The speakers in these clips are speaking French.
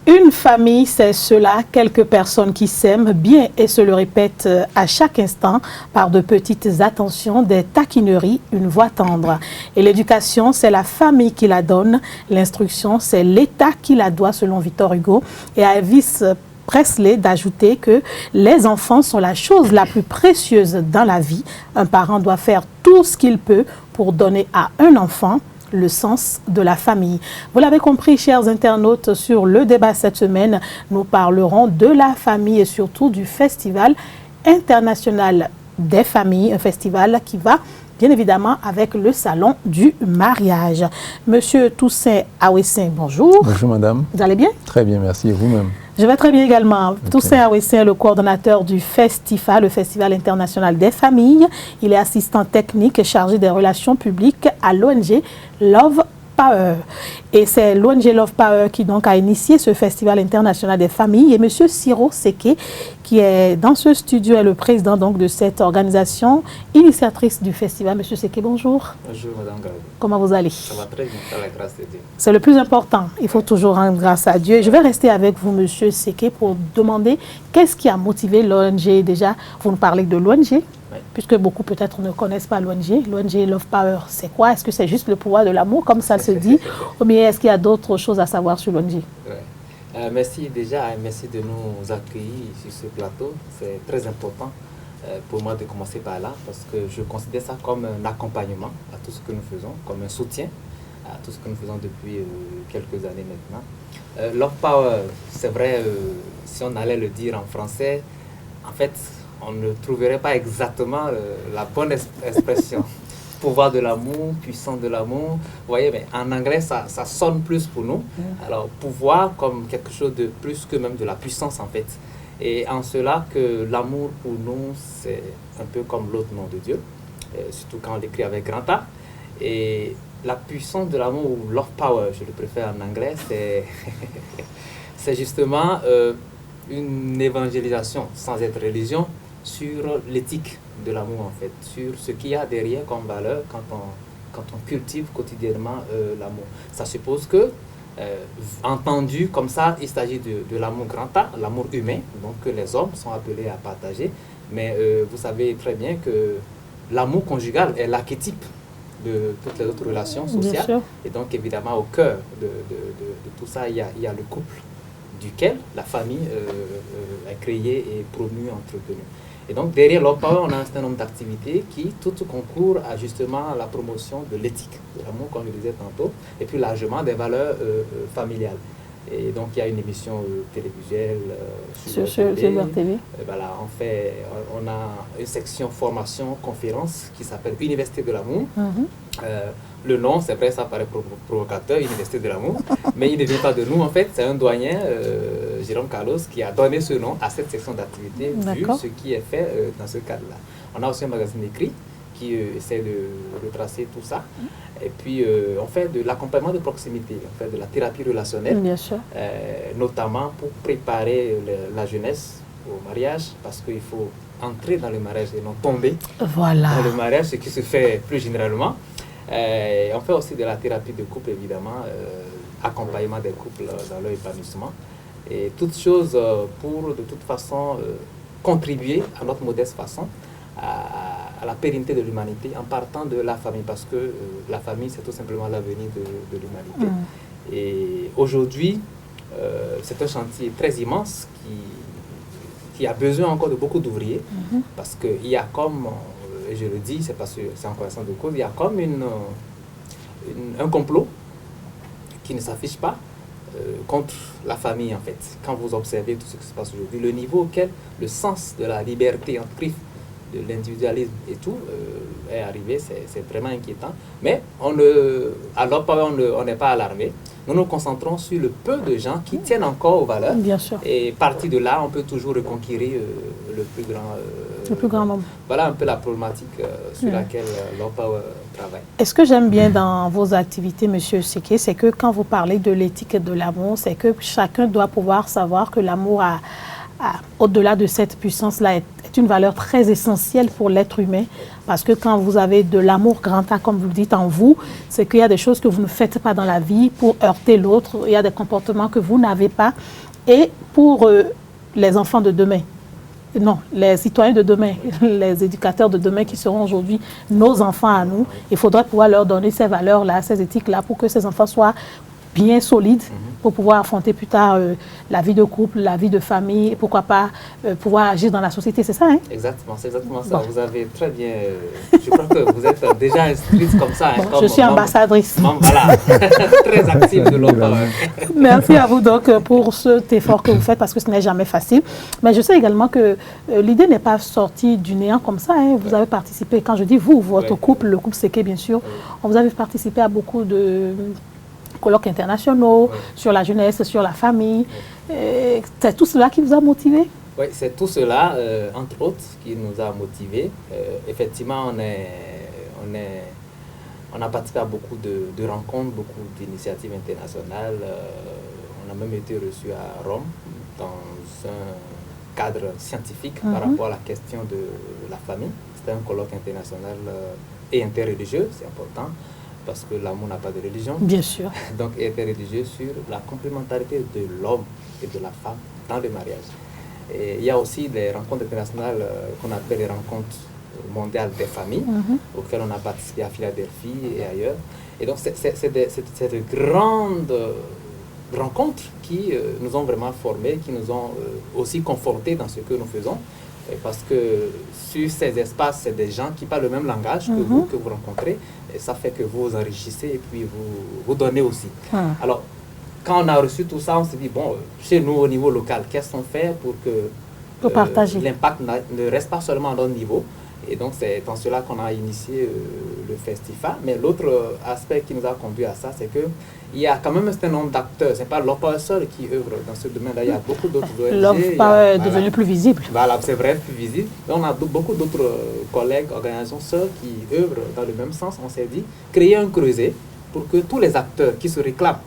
Une famille, c'est cela, quelques personnes qui s'aiment bien et se le répètent à chaque instant par de petites attentions, des taquineries, une voix tendre. Et l'éducation, c'est la famille qui la donne. L'instruction, c'est l'État qui la doit, selon Victor Hugo. Et à Elvis Presley d'ajouter que les enfants sont la chose la plus précieuse dans la vie. Un parent doit faire tout ce qu'il peut pour donner à un enfant le sens de la famille. Vous l'avez compris, chers internautes, sur le débat cette semaine, nous parlerons de la famille et surtout du Festival international des familles, un festival qui va bien évidemment avec le salon du mariage. Monsieur Toussaint Awessin, bonjour. Bonjour madame. Vous allez bien? Très bien, merci. Et vous-même? Je vais très bien également. Okay. Toussaint Awessin, le coordonnateur du FESTIFA, le Festival international des familles. Il est assistant technique chargé des relations publiques à l'ONG Love Power. Et c'est l'ONG Love Power qui donc a initié ce Festival international des familles. Et monsieur Siro Seke, qui est dans ce studio, est le président donc de cette organisation initiatrice du festival. Monsieur Seke, bonjour. Bonjour madame Gado. Comment vous allez? Ça va très bien, par la grâce de Dieu. C'est le plus important. Il faut toujours rendre grâce à Dieu. Je vais rester avec vous, monsieur Seke, pour demander qu'est-ce qui a motivé l'ONG. Déjà, vous nous parlez de l'ONG. Oui. Puisque beaucoup peut-être ne connaissent pas l'ONG. L'ONG Love Power, c'est quoi? Est-ce que c'est juste le pouvoir de l'amour, comme ça se dit? Ou bien est-ce qu'il y a d'autres choses à savoir sur l'ONG? Oui. Merci déjà, merci de nous accueillir sur ce plateau. C'est très important pour moi de commencer par là, parce que je considère ça comme un accompagnement à tout ce que nous faisons, comme un soutien à tout ce que nous faisons depuis quelques années maintenant. Love Power, c'est vrai, si on allait le dire en français, en fait, on ne trouverait pas exactement la bonne expression. Pouvoir de l'amour, puissance de l'amour. Vous voyez, mais en anglais, ça sonne plus pour nous. Alors, pouvoir comme quelque chose de plus que même de la puissance, en fait. Et en cela que l'amour, pour nous, c'est un peu comme l'autre nom de Dieu, surtout quand on l'écrit avec grand A. Et la puissance de l'amour, ou love power, je le préfère en anglais, c'est justement une évangélisation, sans être religion, sur l'éthique de l'amour, en fait, sur ce qu'il y a derrière comme valeur quand on cultive quotidiennement l'amour. Ça suppose que, entendu comme ça, il s'agit de l'amour grand A, l'amour humain, donc que les hommes sont appelés à partager. Mais vous savez très bien que l'amour conjugal est l'archétype de toutes les autres relations sociales. Et donc, évidemment, au cœur de tout ça, il y a le couple, duquel la famille est créée et promue, entretenue. Et donc, derrière Love Power, on a un certain nombre d'activités qui toutes concourent à justement la promotion de l'éthique, de l'amour, comme je le disais tantôt, et puis largement des valeurs familiales. Et donc, il y a une émission télévisuelle sur leur TV. Voilà, on a une section formation, conférence qui s'appelle Université de l'amour. Le nom, c'est vrai, ça paraît provocateur, Université de l'amour, mais il ne vient pas de nous, en fait. C'est un doyen, Jérôme Carlos, qui a donné ce nom à cette section d'activité, vu ce qui est fait dans ce cadre-là. On a aussi un magazine écrit qui essaie de retracer tout ça. Et puis, on fait de l'accompagnement de proximité, on fait de la thérapie relationnelle, notamment pour préparer la jeunesse au mariage, parce qu'il faut entrer dans le mariage et non tomber dans le mariage, ce qui se fait plus généralement. On fait aussi de la thérapie de couple, évidemment, accompagnement des couples dans leur épanouissement. Et toutes choses pour, de toute façon, contribuer à notre modeste façon à la pérennité de l'humanité en partant de la famille, parce que la famille, c'est tout simplement l'avenir de l'humanité. Et aujourd'hui, c'est un chantier très immense qui a besoin encore de beaucoup d'ouvriers, parce qu'il y a comme... et je le dis, c'est parce que c'est en connaissance de cause, il y a comme un complot qui ne s'affiche pas contre la famille, en fait. Quand vous observez tout ce qui se passe aujourd'hui, le niveau auquel le sens de la liberté, entre griffes, de l'individualisme et tout est arrivé, c'est vraiment inquiétant. Mais alors on n'est pas alarmé. Nous nous concentrons sur le peu de gens qui tiennent encore aux valeurs. Bien sûr. Et parti de là, on peut toujours reconquérir le plus grand nombre. Voilà un peu la problématique sur laquelle Love Power travaille. Et ce que j'aime bien dans vos activités, Monsieur Seke, c'est que quand vous parlez de l'éthique et de l'amour, c'est que chacun doit pouvoir savoir que l'amour au-delà de cette puissance-là, est une valeur très essentielle pour l'être humain. Parce que quand vous avez de l'amour grand A, comme vous le dites, en vous, c'est qu'il y a des choses que vous ne faites pas dans la vie pour heurter l'autre. Il y a des comportements que vous n'avez pas. Et pour les enfants de demain, non, les citoyens de demain, les éducateurs de demain qui seront aujourd'hui nos enfants à nous, il faudrait pouvoir leur donner ces valeurs-là, ces éthiques-là, pour que ces enfants soient bien solides pour pouvoir affronter plus tard la vie de couple, la vie de famille, et pourquoi pas pouvoir agir dans la société, c'est ça, hein? Exactement, c'est exactement ça. Bon. Vous avez très bien... je crois que vous êtes déjà inscrite comme ça. Hein, bon, je suis ambassadrice. Voilà, très active de l'OPA. Merci à vous donc pour cet effort que vous faites, parce que ce n'est jamais facile. Mais je sais également que l'idée n'est pas sortie du néant comme ça. Hein. Vous avez participé, quand je dis vous, votre couple, le couple Séké, bien sûr, vous avez participé à beaucoup de colloques internationaux, sur la jeunesse, sur la famille. C'est tout cela qui vous a motivé? Oui, c'est tout cela, entre autres, qui nous a motivés. Effectivement, on a participé à beaucoup de rencontres, beaucoup d'initiatives internationales. On a même été reçus à Rome dans un cadre scientifique par rapport à la question de la famille. C'était un colloque international et interreligieux, c'est important, parce que l'amour n'a pas de religion. Bien sûr. Donc, interreligieux sur la complémentarité de l'homme et de la femme dans le mariage. Et il y a aussi des rencontres internationales qu'on appelle les rencontres mondiales des familles, auxquelles on a participé à Philadelphie et ailleurs. Et donc, c'est de grandes rencontres qui nous ont vraiment formés, qui nous ont aussi confortés dans ce que nous faisons. Parce que sur ces espaces, c'est des gens qui parlent le même langage que vous rencontrez. Et ça fait que vous vous enrichissez et puis vous donnez aussi. Alors, quand on a reçu tout ça, on s'est dit, bon, chez nous, au niveau local, qu'est-ce qu'on fait pour que l'impact ne reste pas seulement à notre niveau? Et donc, c'est dans cela qu'on a initié le Festifa. Mais l'autre aspect qui nous a conduit à ça, c'est qu'il y a quand même un certain nombre d'acteurs. Ce n'est pas l'OPA seul qui œuvre dans ce domaine-là. Il y a beaucoup d'autres ONG. L'OPA est devenu plus visible. Voilà, c'est vrai, plus visible. Mais on a beaucoup d'autres collègues, organisations sœurs qui œuvrent dans le même sens. On s'est dit, créer un creuset pour que tous les acteurs qui se réclament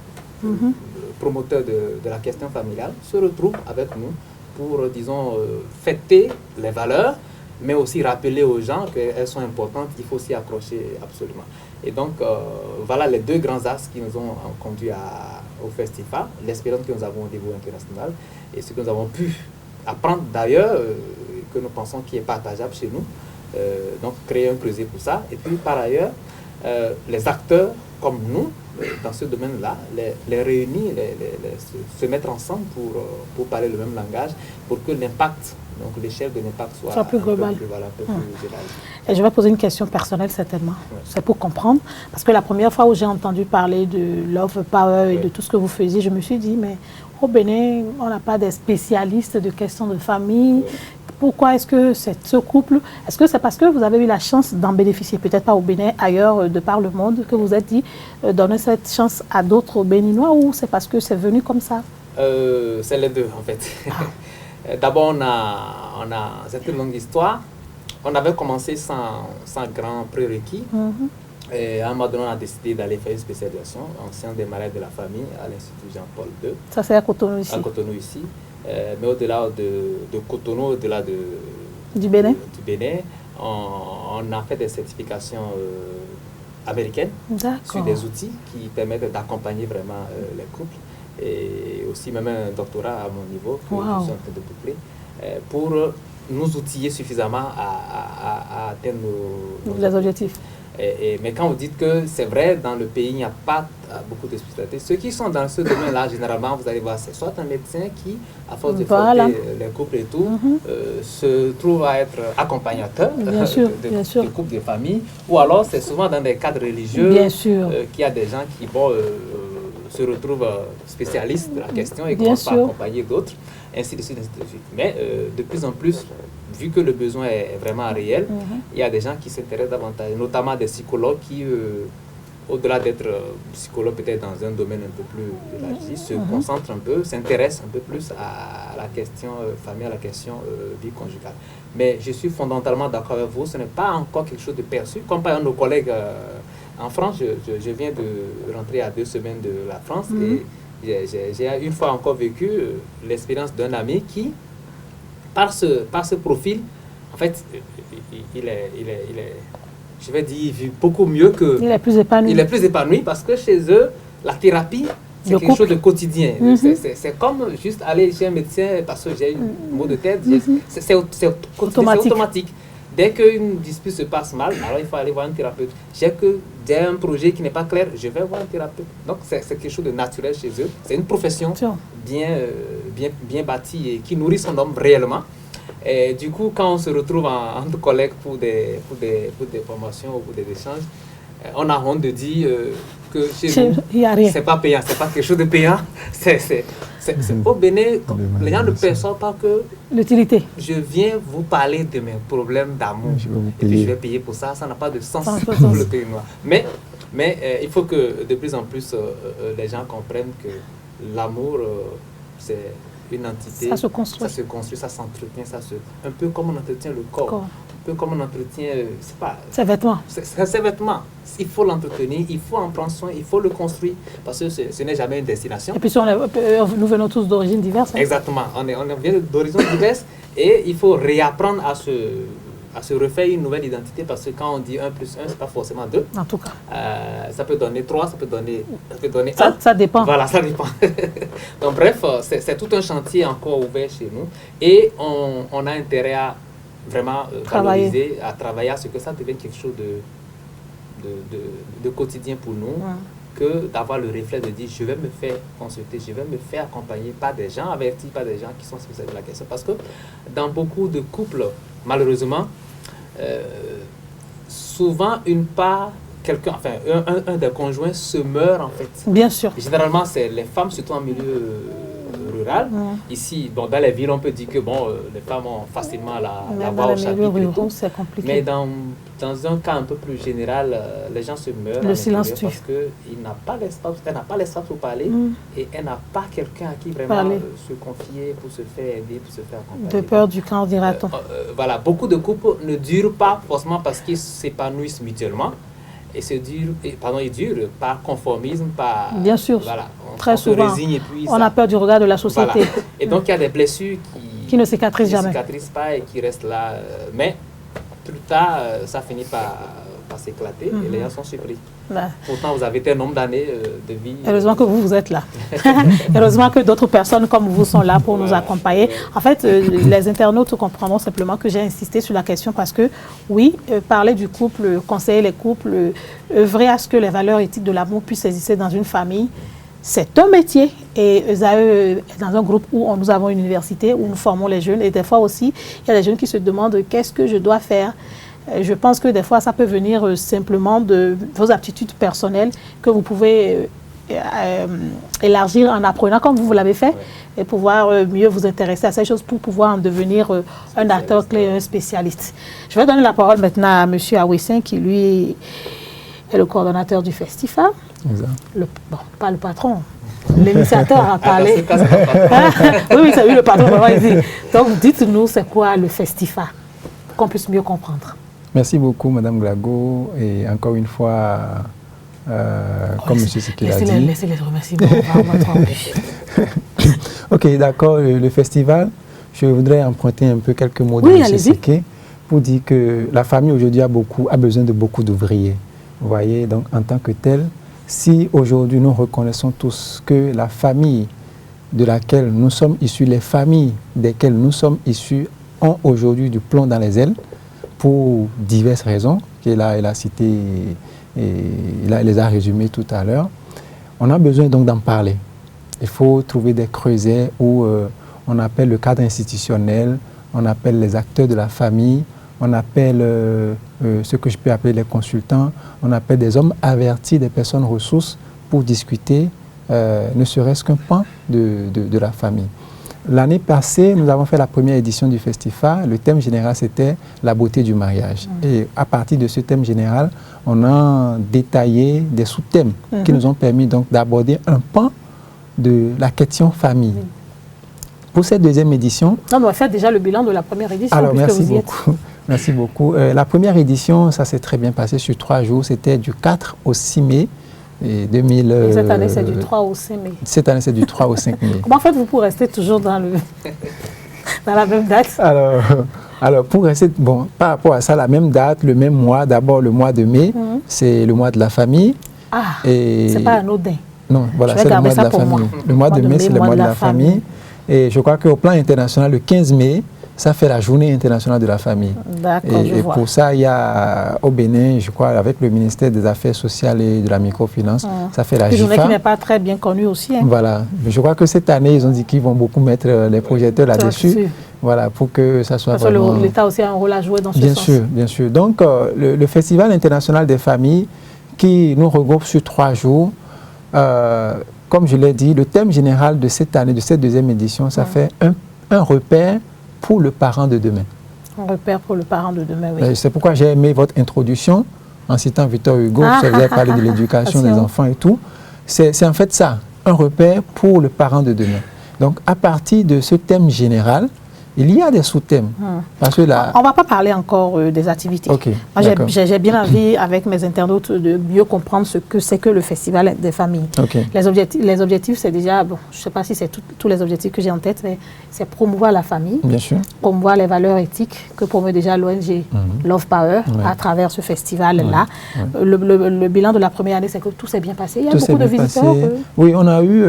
promoteurs de la question familiale se retrouvent avec nous pour, disons, fêter les valeurs, mais aussi rappeler aux gens qu'elles sont importantes, il faut s'y accrocher absolument. Et donc, voilà les deux grands axes qui nous ont conduits au Festival, l'expérience que nous avons au niveau international et ce que nous avons pu apprendre d'ailleurs, que nous pensons qui est partageable chez nous. Donc, créer un creuset pour ça. Et puis, par ailleurs, les acteurs comme nous, dans ce domaine-là, les réunir, se mettre ensemble pour parler le même langage, pour que l'impact, donc l'échelle de l'impact soit plus global. Plus général. Et je vais poser une question personnelle certainement. C'est pour comprendre. Parce que la première fois où j'ai entendu parler de Love Power et de tout ce que vous faisiez, je me suis dit, mais au Bénin, on n'a pas des spécialistes de questions de famille. Pourquoi est-ce que ce couple, est-ce que c'est parce que vous avez eu la chance d'en bénéficier, peut-être pas au Bénin, ailleurs de par le monde, que vous êtes dit donner cette chance à d'autres Béninois, ou c'est parce que c'est venu comme ça? C'est les deux en fait. D'abord, c'est une longue histoire. On avait commencé sans grand prérequis. Et à un moment donné, on a décidé d'aller faire une spécialisation en sciences des maladies de la famille à l'Institut Jean-Paul II. Ça, c'est à Cotonou ici. À Cotonou ici. Mais au-delà de Cotonou, au-delà du Bénin, on a fait des certifications américaines sur des outils qui permettent d'accompagner vraiment les couples. Et aussi même un doctorat à mon niveau que je suis en train de boucler pour nous outiller suffisamment à atteindre nos objectifs. Mais quand vous dites que c'est vrai, dans le pays, il n'y a pas beaucoup de spécialités. Ceux qui sont dans ce domaine-là, généralement, vous allez voir, c'est soit un médecin qui, à force de former les couples et tout, se trouve à être accompagnateur de couples, de familles, ou alors c'est souvent dans des cadres religieux qu'il y a des gens qui se retrouvent spécialistes de la question et commencent à accompagner d'autres, ainsi de suite, ainsi de suite. Mais de plus en plus, vu que le besoin est vraiment réel, il y a des gens qui s'intéressent davantage, notamment des psychologues qui, au-delà d'être psychologues peut-être dans un domaine un peu plus élargi, se concentrent un peu, s'intéressent un peu plus à la question famille, à la question vie conjugale. Mais je suis fondamentalement d'accord avec vous, ce n'est pas encore quelque chose de perçu, comme par exemple nos collègues en France. Je viens de rentrer à 2 semaines de la France et j'ai une fois encore vécu l'expérience d'un ami qui par ce profil, en fait, il est, je vais dire, beaucoup mieux que... Il est plus épanoui. Il est plus épanoui parce que chez eux, la thérapie, c'est quelque chose de quotidien. C'est comme juste aller chez un médecin parce que j'ai un mot de tête. C'est automatique. Dès qu'une dispute se passe mal, alors il faut aller voir un thérapeute. J'ai un projet qui n'est pas clair, je vais voir un thérapeute. Donc c'est quelque chose de naturel chez eux. C'est une profession bien bâtie et qui nourrit son homme réellement. Et du coup, quand on se retrouve entre collègues pour des formations ou pour des échanges, on a honte de dire que chez nous, c'est pas payant, c'est pas quelque chose de payant. C'est au Bénin, les gens ne perçoivent pas que l'utilité. Je viens vous parler de mes problèmes d'amour et puis je vais payer pour ça. Ça n'a pas de sens pour le pays noir. Mais il faut que de plus en plus les gens comprennent que l'amour, c'est une entité. Ça se construit. Ça se construit, ça s'entretient, un peu comme on entretient le corps. Un peu comme on entretient, ses vêtements. Ses vêtements. Il faut l'entretenir, il faut en prendre soin, il faut le construire parce que ce n'est jamais une destination. Et puis nous venons tous d'origines diverses. Hein. Exactement. On vient d'origines diverses et il faut réapprendre à se refaire une nouvelle identité parce que quand on dit 1 plus 1, ce n'est pas forcément 2. En tout cas. Ça peut donner 3, ça peut donner 1. Ça dépend. Voilà, ça dépend. Donc bref, c'est tout un chantier encore ouvert chez nous et on a intérêt à vraiment valoriser, à travailler à ce que ça devienne quelque chose de quotidien pour nous, que d'avoir le réflexe de dire je vais me faire consulter, je vais me faire accompagner par des gens avertis, par des gens qui sont spécialisés de la question. Parce que dans beaucoup de couples, malheureusement, souvent un des conjoints se meurt en fait. Bien sûr. Et généralement, c'est les femmes, surtout en milieu rural. Ici, dans les villes, on peut dire que les femmes ont facilement la voix au chapitre. C'est compliqué. Mais dans un cas un peu plus général, les gens se meurent. Le silence tue. Parce qu'elle n'a pas l'espace pour parler et elle n'a pas quelqu'un à qui vraiment se confier pour se faire aider, pour se faire accompagner. De peur du camp, dira-t-on. Voilà, beaucoup de couples ne durent pas forcément parce qu'ils s'épanouissent mutuellement. Ils durent par conformisme, par... Bien sûr, très souvent, on a peur du regard de la société. Voilà. Et donc, il y a des blessures qui ne cicatrisent jamais. Qui ne cicatrisent pas et qui restent là. Mais plus tard, ça finit par s'éclater et les gens sont surpris. Pourtant, vous avez un nombre d'années de vie. Heureusement que vous êtes là. Heureusement que d'autres personnes comme vous sont là pour nous accompagner. En fait, les internautes comprendront simplement que j'ai insisté sur la question parce que, oui, parler du couple, conseiller les couples, œuvrer à ce que les valeurs éthiques de l'amour puissent exister dans une famille, c'est un métier. Et dans un groupe où nous avons une université, où nous formons les jeunes, et des fois aussi, il y a des jeunes qui se demandent qu'est-ce que je dois faire. Je pense que des fois, ça peut venir simplement de vos aptitudes personnelles que vous pouvez élargir en apprenant comme vous l'avez fait et pouvoir mieux vous intéresser à ces choses pour pouvoir en devenir un acteur clé, un spécialiste. Je vais donner la parole maintenant à M. Awessin qui, lui, est le coordonnateur du festival. Pas le patron. L'initiateur a parlé. Oui, c'est lui le patron. Donc, dites-nous, c'est quoi le festival, qu'on puisse mieux comprendre. Merci beaucoup, Madame Glago. Et encore une fois, comme M. Sekela a dit... Laissez les remerciements, on va Ok, d'accord. Le festival, je voudrais emprunter un peu quelques mots de M. Sekela pour dire que la famille aujourd'hui a besoin de beaucoup d'ouvriers. Vous voyez, donc en tant que tel, si aujourd'hui nous reconnaissons tous que la famille de laquelle nous sommes issus, les familles desquelles nous sommes issus ont aujourd'hui du plomb dans les ailes, pour diverses raisons qu'il a citées et il les a résumées tout à l'heure. On a besoin donc d'en parler. Il faut trouver des creusets où on appelle le cadre institutionnel, on appelle les acteurs de la famille, on appelle ce que je peux appeler les consultants, on appelle des hommes avertis, des personnes ressources pour discuter, ne serait-ce qu'un pan de la famille. L'année passée, nous avons fait la première édition du festival. Le thème général, c'était la beauté du mariage. Et à partir de ce thème général, on a détaillé des sous-thèmes qui nous ont permis donc d'aborder un pan de la question famille. Pour cette deuxième édition... Non, mais on va faire déjà le bilan de la première édition. Alors, merci beaucoup. Merci beaucoup. La première édition, ça s'est très bien passé sur 3 jours. C'était du 4 au 6 mai. Et cette année, c'est du 3 au 5 mai. Cette année, c'est du 3 au 5 mai. Comment faites-vous pour rester toujours dans le... dans la même date? Alors, pour rester, bon, par rapport à ça, la même date, le même mois, d'abord le mois de mai, c'est le mois de la famille. Ah, c'est pas anodin. Non, voilà, c'est le mois de la famille. Le mois de mai, c'est le mois de la famille. Et je crois qu'au plan international, le 15 mai, ça fait la journée internationale de la famille. D'accord, je vois. Pour ça, il y a au Bénin, je crois, avec le ministère des Affaires sociales et de la microfinance, ça fait la JIFA. Une journée qui n'est pas très bien connue aussi. Hein. Voilà. Je crois que cette année, ils ont dit qu'ils vont beaucoup mettre les projecteurs là-dessus. Voilà, pour que ça soit parce vraiment... l'État aussi a un rôle à jouer dans ce sens. Bien sûr, bien sûr. Donc, le Festival international des familles, qui nous regroupe sur 3 jours, comme je l'ai dit, le thème général de cette année, de cette deuxième édition, ça fait un repère pour le parent de demain. Un repère pour le parent de demain, oui. C'est pourquoi j'ai aimé votre introduction en citant Victor Hugo, vous avez parlé de l'éducation des enfants et tout. C'est en fait ça, un repère pour le parent de demain. Donc, à partir de ce thème général, il y a des sous-thèmes. Parce que là... On ne va pas parler encore des activités. Okay, j'ai bien envie, avec mes internautes, de mieux comprendre ce que c'est que le Festival des familles. Okay. Les objectifs, c'est déjà, bon, je ne sais pas si c'est tous les objectifs que j'ai en tête, mais c'est promouvoir la famille, bien sûr, promouvoir les valeurs éthiques que promeut déjà l'ONG Love Power à travers ce festival-là. Le bilan de la première année, c'est que tout s'est bien passé. Il y a beaucoup de visiteurs. Oui, on a eu...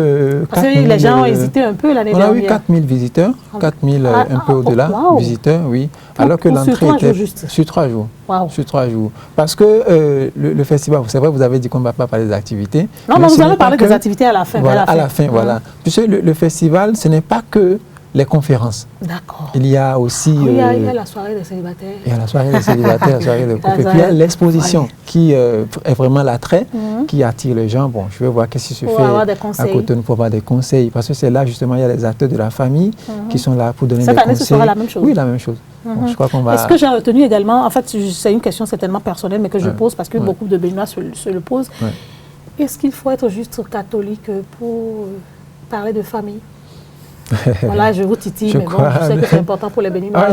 parce que les gens ont hésité un peu l'année dernière. On a eu 4000 visiteurs, 4000 un peu au-delà, visiteurs, oui. Alors que l'entrée était sur 3 jours. Sur 3 jours. Parce que le festival, c'est vrai, vous avez dit qu'on ne va pas parler des activités. Non, mais vous allez parler des activités à la fin. Voilà, à la fin, voilà. Puisque le festival, ce n'est pas que les conférences. D'accord. Il y a aussi... il y a la soirée des célibataires. Il y a la soirée des célibataires, la soirée des couples. Et puis il y a l'exposition qui est vraiment l'attrait, qui attire les gens. Bon, je vais voir qu'est-ce qui se fait à Cotonou pour avoir des conseils. Parce que c'est là, justement, il y a les acteurs de la famille qui sont là pour donner des conseils. Cette année, ce sera la même chose. Oui, la même chose. Bon, je crois qu'on va... Est-ce que j'ai retenu également, en fait, c'est une question certainement personnelle, mais que je pose parce que beaucoup de Béninois se le posent. Est-ce qu'il faut être juste catholique pour parler de famille? Voilà, je vous titille, mais bon, je sais que c'est important pour les Béninois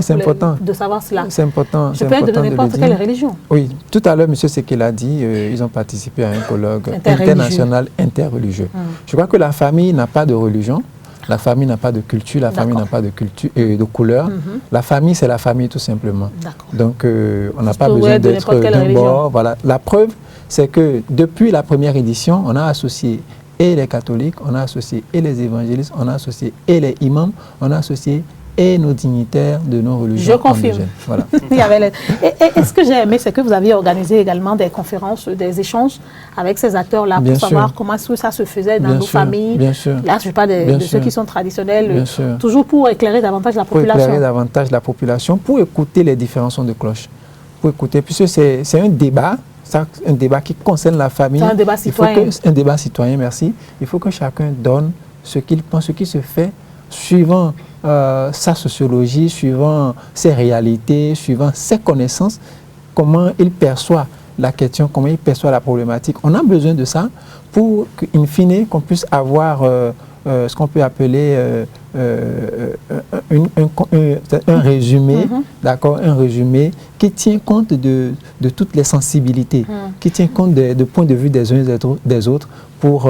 de savoir cela. C'est important. Je peux être de n'importe quelle religion. Oui, tout à l'heure, M. Sekela a dit, ils ont participé à un colloque international interreligieux. Je crois que la famille n'a pas de religion, la famille n'a pas de culture, la famille n'a pas de couleur. La famille, c'est la famille tout simplement. Donc, on n'a pas besoin d'être d'un bord. Voilà. La preuve, c'est que depuis la première édition, on a associé et les catholiques, on a associé et les évangélistes, on a associé et les imams, on a associé et nos dignitaires de nos religions. Je confirme. Voilà. Et ce que j'ai aimé, c'est que vous aviez organisé également des conférences, des échanges avec ces acteurs-là pour savoir comment ça se faisait dans nos familles. Bien sûr. Là, je parle de ceux qui sont traditionnels, toujours pour éclairer davantage la population. Pour éclairer davantage la population, pour écouter les différents sons de cloche. Pour écouter, puisque c'est un débat. Un débat qui concerne la famille. C'est un débat citoyen. Un débat citoyen, merci. Il faut que chacun donne ce qu'il pense, ce qui se fait, suivant sa sociologie, suivant ses réalités, suivant ses connaissances, comment il perçoit la question, comment il perçoit la problématique. On a besoin de ça pour qu'in fine, qu'on puisse avoir ce qu'on peut appeler un résumé, d'accord, un résumé qui tient compte de toutes les sensibilités, qui tient compte de points de vue des uns et des autres pour,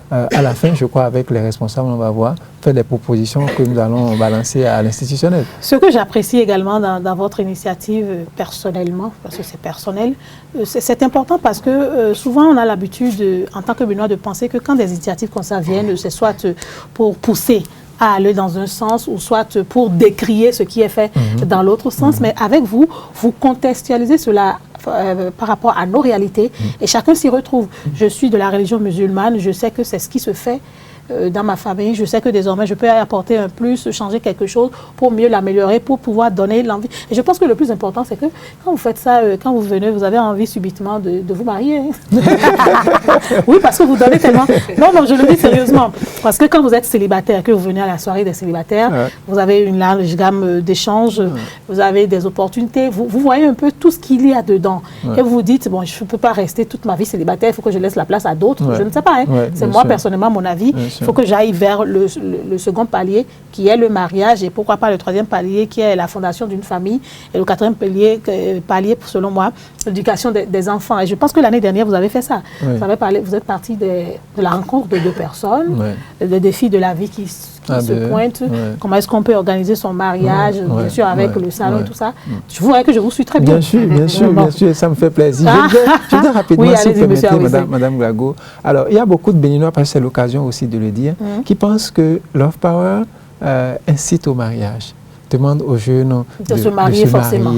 à la fin, je crois, avec les responsables, on va voir, faire des propositions que nous allons balancer à l'institutionnel. Ce que j'apprécie également dans votre initiative, personnellement, parce que c'est personnel, c'est important parce que souvent on a l'habitude, en tant que Béninois, de penser que quand des initiatives comme ça viennent, c'est soit pour pousser à aller dans un sens ou soit pour décrier ce qui est fait dans l'autre sens. Mais avec vous, vous contextualisez cela par rapport à nos réalités et chacun s'y retrouve. Je suis de la religion musulmane, je sais que c'est ce qui se fait dans ma famille. Je sais que désormais, je peux apporter un plus, changer quelque chose pour mieux l'améliorer, pour pouvoir donner l'envie. Et je pense que le plus important, c'est que quand vous faites ça, quand vous venez, vous avez envie subitement de vous marier. Oui, parce que vous donnez tellement... Non, je le dis sérieusement. Parce que quand vous êtes célibataire, que vous venez à la soirée des célibataires, vous avez une large gamme d'échanges, vous avez des opportunités, vous voyez un peu tout ce qu'il y a dedans. Et vous vous dites, bon, je ne peux pas rester toute ma vie célibataire, il faut que je laisse la place à d'autres. Je ne sais pas, c'est moi personnellement mon avis. Il faut que j'aille vers le second palier qui est le mariage et pourquoi pas le troisième palier qui est la fondation d'une famille et le quatrième palier selon moi, l'éducation des enfants. Et je pense que l'année dernière, vous avez fait ça. Vous êtes parti de la rencontre de 2 personnes, le défi de la vie se pointe, comment est-ce qu'on peut organiser son mariage, bien sûr, avec le salon et tout ça. Je voudrais que je vous suis très bien. Bien sûr, ça me fait plaisir. Je voudrais rapidement, si vous permettez, Madame Glago. Alors, il y a beaucoup de Béninois, parce que c'est l'occasion aussi de le dire, qui pensent que Love Power incite au mariage, demande aux jeunes de se marier forcément.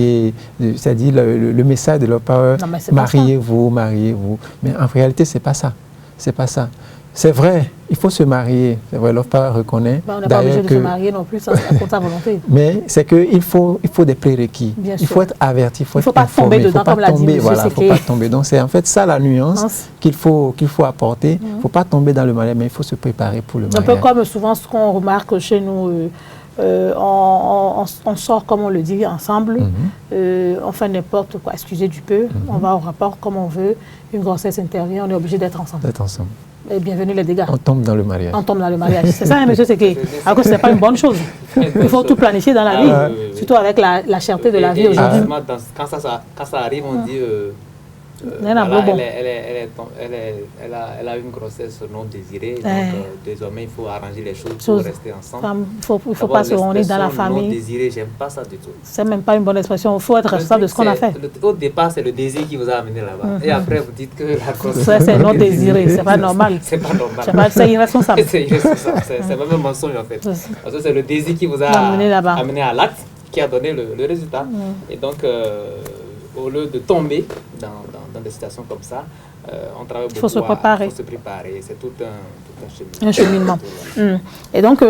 C'est-à-dire le message de Love Power, mariez-vous. Mais en réalité, c'est pas ça. C'est pas ça. C'est vrai, il faut se marier. C'est vrai, Love Power reconnaît. On n'est pas obligé de se marier non plus, ça c'est pour ta volonté. Mais c'est qu'il faut des prérequis. Il faut être averti, il faut pas tomber dedans, comme l'a dit monsieur. Voilà, il ne faut pas tomber. Donc c'est en fait ça la nuance qu'il faut apporter. Il ne faut pas tomber dans le mariage, mais il faut se préparer pour le mariage. Un peu comme souvent ce qu'on remarque chez nous, on sort comme on le dit ensemble, on fait n'importe quoi, excusez du peu, on va au rapport comme on veut, une grossesse intervient, on est obligé d'être ensemble. Et bienvenue les dégâts. On tombe dans le mariage. On tombe dans le mariage. C'est ça, hein, monsieur, c'est que ce n'est pas une bonne chose. Il faut tout planifier dans la vie, surtout avec la cherté de la vie aujourd'hui. Quand ça arrive, on dit... elle a une grossesse non désirée, donc désormais il faut arranger les choses pour rester ensemble. Il ne faut pas se réunir dans la famille. Non désiré, j'aime pas ça du tout. C'est même pas une bonne expression, il faut être responsable de ce qu'on a fait. Au départ, c'est le désir qui vous a amené là-bas. Et après, vous dites que la grossesse... Ça, c'est non désiré, c'est pas normal. C'est pas normal. C'est irresponsable. C'est irresponsable, c'est même un mensonge en fait. Parce que c'est le désir qui vous a amené à l'acte qui a donné le résultat. Et donc... au lieu de tomber dans des situations comme ça, on travaille beaucoup. Il faut se préparer. Il faut se préparer. C'est tout un cheminement. Et donc,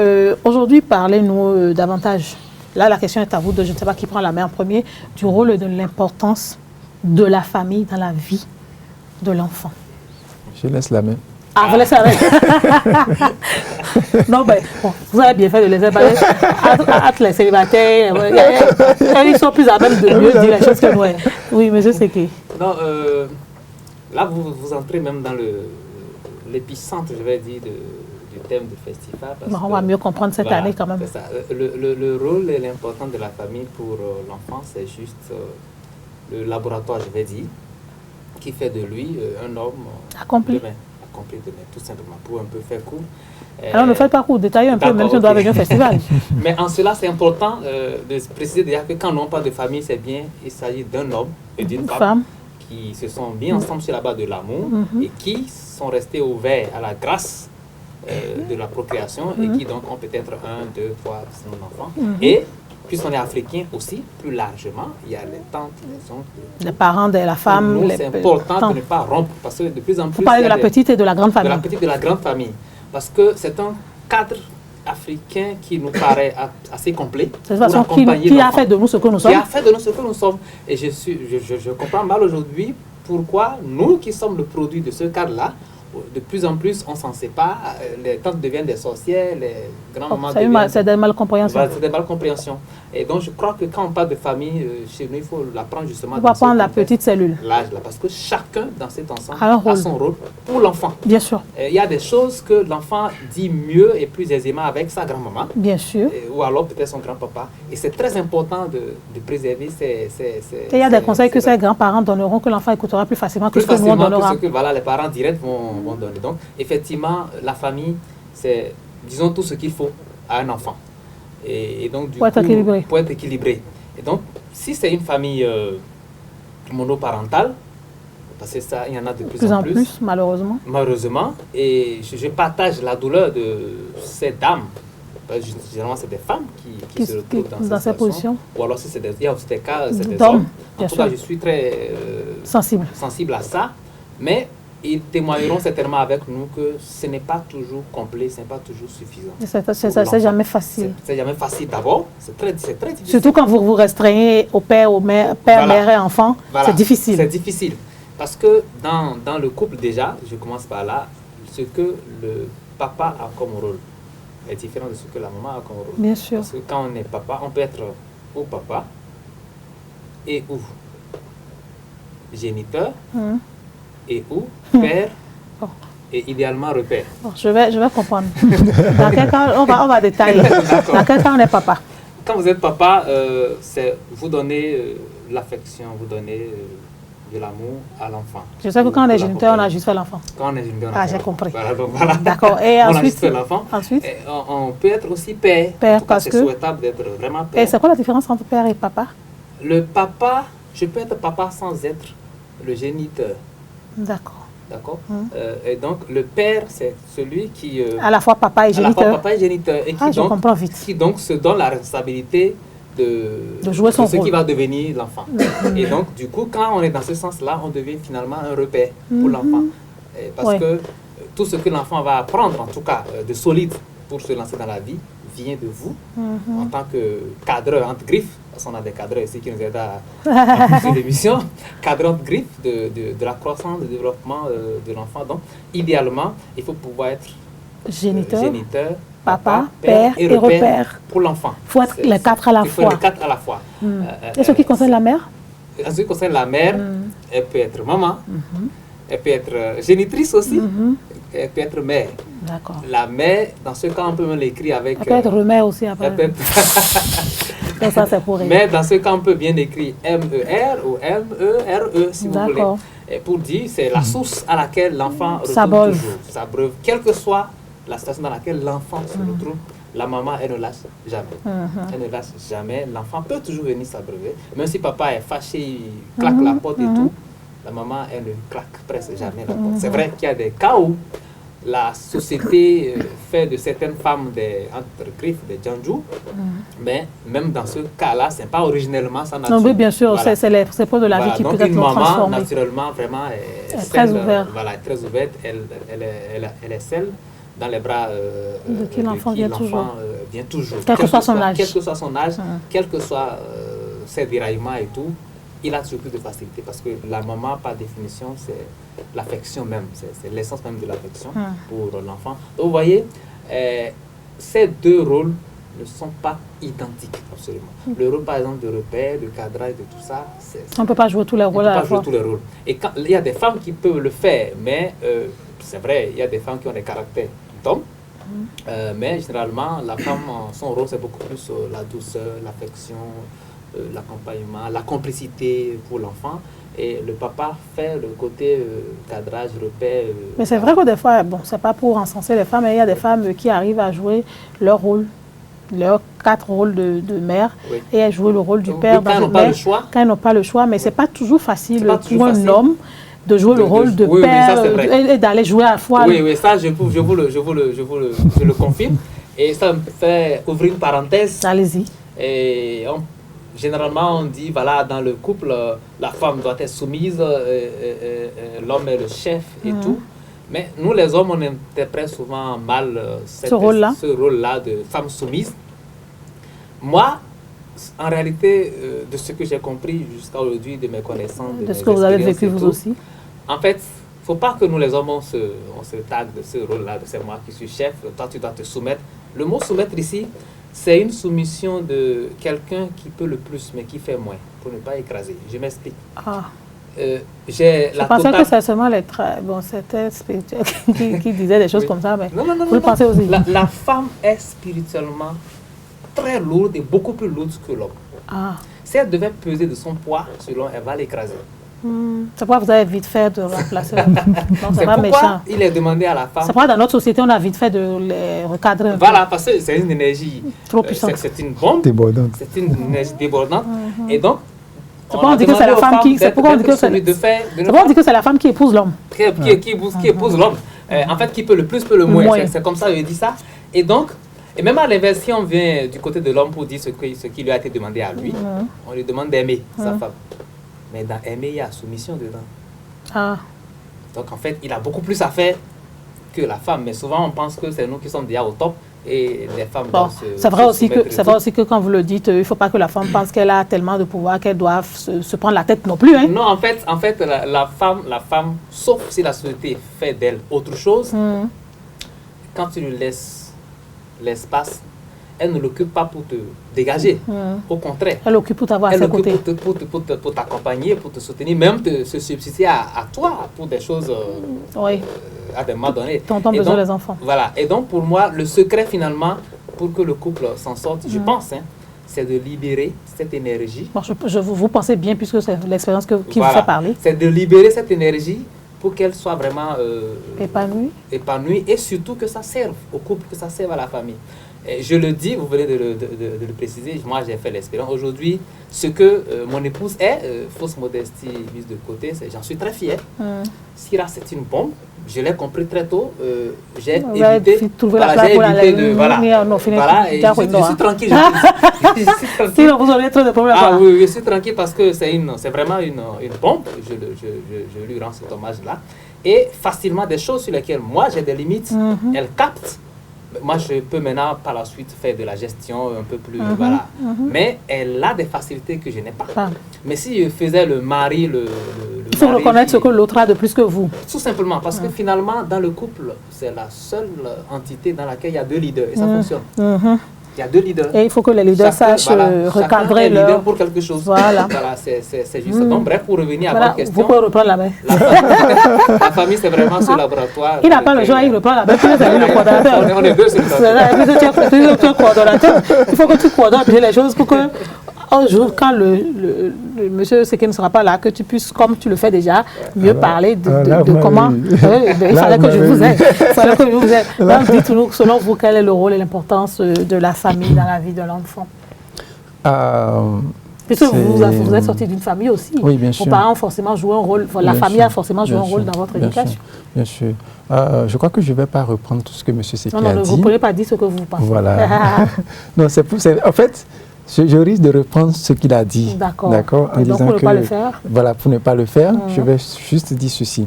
aujourd'hui, parlez-nous davantage. Là, la question est à vous, je ne sais pas qui prend la main en premier, du rôle et de l'importance de la famille dans la vie de l'enfant. Je laisse la main. Ah, vous laissez la main. Non, ben, bon, vous avez bien fait de laisser parler. Entre les célibataires, ils sont plus à même de mieux dire les choses que moi. Oui, monsieur Séké. Non, là, vous entrez même dans l'épicentre, je vais dire, du thème du festival. Parce on va mieux comprendre cette année quand même. Ça. Le rôle et l'importance de la famille pour l'enfant, c'est juste le laboratoire, je vais dire, qui fait de lui un homme accompli. Demain, tout simplement, pour un peu faire court. Alors ne faites pas court, détaillez un peu, même si on doit venir au festival. Mais en cela, c'est important de préciser déjà que quand on parle de famille, c'est bien, il s'agit d'un homme et d'une femme qui se sont mis ensemble sur la base de l'amour et qui sont restés ouverts à la grâce de la procréation et qui donc ont peut-être 1, 2, 3, 5 enfants. Et puisqu'on est africain aussi, plus largement, il y a les tantes, les oncles. Les parents de la femme. C'est important de ne pas rompre parce que de plus en plus... Vous parlez de la petite et de la grande famille. De la petite et de la grande famille. Parce que c'est un cadre africain qui nous paraît assez complet. C'est façon qui a fait de nous ce que nous sommes. Qui a fait de nous ce que nous sommes. Et je comprends mal aujourd'hui pourquoi nous qui sommes le produit de ce cadre-là, de plus en plus, on s'en sépare, les tantes deviennent des sorcières, les grands-mamans deviennent... C'est des malcompréhensions. C'est des malcompréhensions. Et donc, je crois que quand on parle de famille, chez nous, il faut l'apprendre justement... On va prendre la petite cellule. L'âge, là, parce que chacun, dans cet ensemble, a son rôle pour l'enfant. Bien sûr. Il y a des choses que l'enfant dit mieux et plus aisément avec sa grand-maman. Bien sûr. Ou alors peut-être son grand-papa. Et c'est très important de préserver ces... Il y a des conseils que ces grands-parents donneront que l'enfant écoutera plus facilement que ce que nous on donnera. Que ce que voilà, les parents directs vont donner. Donc, effectivement, la famille, c'est, disons, tout ce qu'il faut à un enfant. Et donc, du pour être équilibré. Pour être équilibré. Et donc, si c'est une famille monoparentale, parce que ça, il y en a de plus en plus, malheureusement. Malheureusement. Et je partage la douleur de ces dames. Généralement, c'est des femmes qui se retrouvent dans cette position. Ou alors, si il y a aussi des cas, c'est des hommes. En tout cas, je suis très sensible à ça. Mais ils témoigneront certainement avec nous que ce n'est pas toujours complet, ce n'est pas toujours suffisant. C'est jamais facile. C'est jamais facile d'abord, c'est très difficile. Surtout quand vous vous restreignez au père, mère et enfant, voilà. C'est difficile. C'est difficile. Parce que dans le couple déjà, je commence par là, ce que le papa a comme rôle est différent de ce que la maman a comme rôle. Bien sûr. Parce que quand on est papa, on peut être ou papa et ou géniteur. Et où père et idéalement repère. Je vais comprendre. Dans quel cas, on va détailler. Dans quel cas on est papa? Quand vous êtes papa, c'est vous donnez l'affection, vous donnez de l'amour à l'enfant. Je sais que quand on est géniteur, on a juste fait l'enfant. Quand on est géniteur, on a j'ai compris. Voilà, donc voilà. D'accord. Et on ensuite, a juste fait l'enfant. Ensuite, on peut être aussi père. Père, parce que c'est souhaitable d'être vraiment père. Et c'est quoi la différence entre père et papa? Le papa, je peux être papa sans être le géniteur. D'accord. D'accord. Et donc, le père, c'est celui qui... à la fois papa et géniteur. À la fois papa et géniteur. Et je comprends vite. Qui donc se donne la responsabilité de jouer son ce rôle. Qui va devenir l'enfant. Et donc, du coup, quand on est dans ce sens-là, on devient finalement un repère pour l'enfant. Parce que tout ce que l'enfant va apprendre, en tout cas, de solide pour se lancer dans la vie, vient de vous, en tant que cadreur entre griffes, parce qu'on a des cadreurs ici qui nous aident à pousser l'émission, cadreur entre griffes de la croissance, du développement de l'enfant. Donc, idéalement, il faut pouvoir être géniteur, papa, père et repère pour l'enfant. Il faut être les quatre à la fois. Il faut les quatre à la fois. Et ce qui concerne la mère? En ce qui concerne la mère, elle peut être maman, elle peut être génitrice aussi, elle peut être mère. D'accord. La mère, dans ce cas, on peut même l'écrire avec... Elle peut être remère aussi après. Donc ça, c'est pour elle. Mais dans ce cas, on peut bien écrire M-E-R ou M-E-R-E, si vous voulez. Et pour dire, c'est la source à laquelle l'enfant retourne toujours. S'abreuve, quelle que soit la situation dans laquelle l'enfant se retrouve, la maman, elle ne lâche jamais. Elle ne lâche jamais. L'enfant peut toujours venir s'abreuver. Même si papa est fâché, il claque la porte et tout, la maman, elle ne claque presque jamais la porte. C'est vrai qu'il y a des cas où la société fait de certaines femmes des entre griffes, des janjou, mais même dans ce cas-là, ce n'est pas originellement sa nature. Non, oui, bien sûr, voilà. C'est pour de la vie qui peut être transformée. Donc une maman, naturellement, vraiment, est très ouverte. Voilà, très ouverte. Elle est celle dans les bras de qui l'enfant vient toujours. Quel que soit son âge. Quel que soit son âge, quel que soit ses déraillements et tout, il a toujours plus de facilité parce que la maman, par définition, c'est l'affection même, c'est l'essence même de l'affection pour l'enfant. Donc vous voyez, ces deux rôles ne sont pas identiques, absolument. Le rôle, par exemple, de repère, de cadrage, de tout ça, on ne peut pas jouer tous les rôles à la fois. tous les rôles. Et quand, il y a des femmes qui peuvent le faire, mais c'est vrai, il y a des femmes qui ont des caractères d'hommes, mais généralement, la femme, son rôle, c'est beaucoup plus la douceur, l'affection, l'accompagnement, la complicité pour l'enfant. Et le papa fait le côté cadrage, repère. Mais c'est vrai que des fois, bon, c'est pas pour encenser les femmes, mais il y a des femmes qui arrivent à jouer leur rôle, leurs 4 rôles de mère, et à jouer le rôle du père. Quand elles n'ont pas le choix. Quand elles n'ont pas le choix, mais c'est pas toujours facile pour un homme de jouer le rôle de père et d'aller jouer à la fois. Oui, ça, je le confirme. Et ça me fait ouvrir une parenthèse. Allez-y. Et généralement, on dit, voilà, dans le couple, la femme doit être soumise, l'homme est le chef et tout. Mais nous, les hommes, on interprète souvent mal ce rôle-là de femme soumise. Moi, en réalité, de ce que j'ai compris jusqu'à aujourd'hui, de mes connaissances, de ce que vous avez vécu vous aussi. En fait, il ne faut pas que nous, les hommes, on se tague de ce rôle-là, de c'est moi qui suis chef, toi, tu dois te soumettre. Le mot soumettre ici, c'est une soumission de quelqu'un qui peut le plus, mais qui fait moins, pour ne pas écraser. Je m'explique. Je pensais que c'est seulement les c'était spirituel qui disait des choses comme ça, mais vous le pensez aussi. La femme est spirituellement très lourde et beaucoup plus lourde que l'homme. Si elle devait peser de son poids, selon elle va l'écraser. C'est pourquoi vous avez vite fait de remplacer. C'est pas méchant. Il est demandé à la femme. C'est pourquoi dans notre société, on a vite fait de les recadrer. Voilà, parce que c'est une énergie trop puissante. C'est une bombe. Débordante. C'est une énergie débordante. Et donc, c'est pourquoi on dit que c'est la femme qui. C'est pourquoi on dit que c'est la femme qui épouse l'homme. Qui épouse l'homme. En fait, qui peut le plus, peut le moins. C'est comme ça, je dis ça. Et donc, et même à l'inverse, si on vient du côté de l'homme pour dire ce qui lui a été demandé à lui, on lui demande d'aimer sa femme. Mais dans aimer, il y a soumission dedans. Donc en fait, il a beaucoup plus à faire que la femme. Mais souvent, on pense que c'est nous qui sommes déjà au top et les femmes doivent c'est vrai aussi que quand vous le dites, il ne faut pas que la femme pense qu'elle a tellement de pouvoir qu'elle doit se prendre la tête non plus. Hein. Non, en fait la femme, sauf si la société fait d'elle autre chose, quand tu lui laisses l'espace, elle ne l'occupe pas pour te dégager. Au contraire. Elle l'occupe pour t'avoir à ses côtés. Pour t'accompagner, pour te soutenir, même se substituer à toi pour des choses à des moments donnés. T'entends besoin des enfants. Voilà. Et donc, pour moi, le secret, finalement, pour que le couple s'en sorte, je pense, c'est de libérer cette énergie. Bon, vous pensez bien, puisque c'est l'expérience qui vous fait parler. C'est de libérer cette énergie pour qu'elle soit vraiment épanouie et surtout que ça serve au couple, que ça serve à la famille. Et je le dis, vous venez de le préciser, moi j'ai fait l'expérience. Aujourd'hui, ce que mon épouse est, fausse modestie mise de côté, j'en suis très fier. Syrah, c'est une bombe. Je l'ai compris très tôt. J'ai évité de... Voilà, et je suis tranquille. Sinon, vous aurez trop de problèmes. Ah oui, je suis tranquille parce que c'est vraiment une bombe. Je lui rends cet hommage-là. Et facilement, des choses sur lesquelles moi j'ai des limites, elle capte. Moi, je peux maintenant, par la suite, faire de la gestion un peu plus... voilà. Mais elle a des facilités que je n'ai pas. Mais si je faisais le mari, il faut reconnaître ce que l'autre a de plus que vous. Tout simplement, parce que finalement, dans le couple, c'est la seule entité dans laquelle il y a 2 leaders. Et ça fonctionne. Il y a 2 leaders. Et il faut que les leaders sachent recadrer leur... leader pour quelque chose. Voilà. C'est juste. Donc, bref, pour revenir à votre question... Vous pouvez reprendre la main. La famille, c'est vraiment ce laboratoire. Il n'a pas le choix, il reprend la main. Puis le coordonnateur. On est 2 sur le coordonnateur. Il faut que tu coordonnes les choses pour que... Un jour, quand le monsieur qui ne sera pas là, que tu puisses, comme tu le fais déjà, mieux parler de comment... Il fallait que je vous aide. Donc, dites-nous, selon vous, quel est le rôle et l'importance de la famille dans la vie de l'enfant? Puisque vous êtes sorti d'une famille aussi. Oui, bien sûr. Vos parents ont forcément joué un rôle, la famille a forcément joué un rôle dans votre éducation. Bien sûr. Je crois que je ne vais pas reprendre tout ce que M. Secky a dit. Non, vous ne pouvez pas dire ce que vous pensez. Voilà. Non, en fait... Je risque de reprendre ce qu'il a dit. D'accord. En disant pour ne pas le faire. Voilà, pour ne pas le faire, je vais juste dire ceci.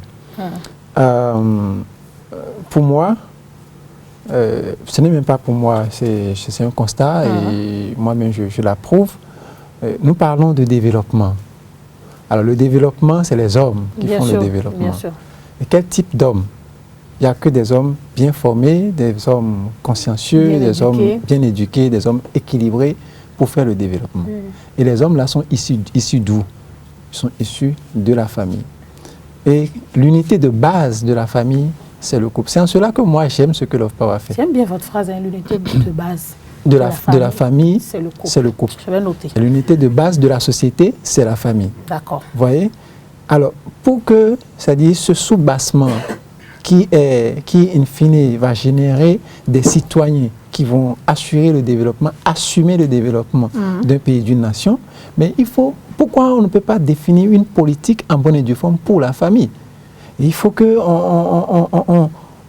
Pour moi, ce n'est même pas pour moi, c'est un constat et moi-même je l'approuve. Nous parlons de développement. Alors le développement, c'est les hommes qui font le développement. Bien sûr. Et quel type d'hommes? Il n'y a que des hommes bien formés, des hommes consciencieux, des hommes bien éduqués, des hommes équilibrés pour faire le développement. Et les hommes là sont issus d'où? Ils sont issus de la famille. Et l'unité de base de la famille, c'est le couple. C'est en cela que moi j'aime ce que Love Power a fait. J'aime bien votre phrase, l'unité de base. De la famille, c'est le couple. Je vais noter. L'unité de base de la société, c'est la famille. D'accord. Vous voyez? Alors, pour que, c'est-à-dire ce soubassement qui, in fine, va générer des citoyens qui vont assurer le développement, assumer le développement d'un pays, d'une nation, mais pourquoi on ne peut pas définir une politique en bonne et due forme pour la famille? Il faut qu'on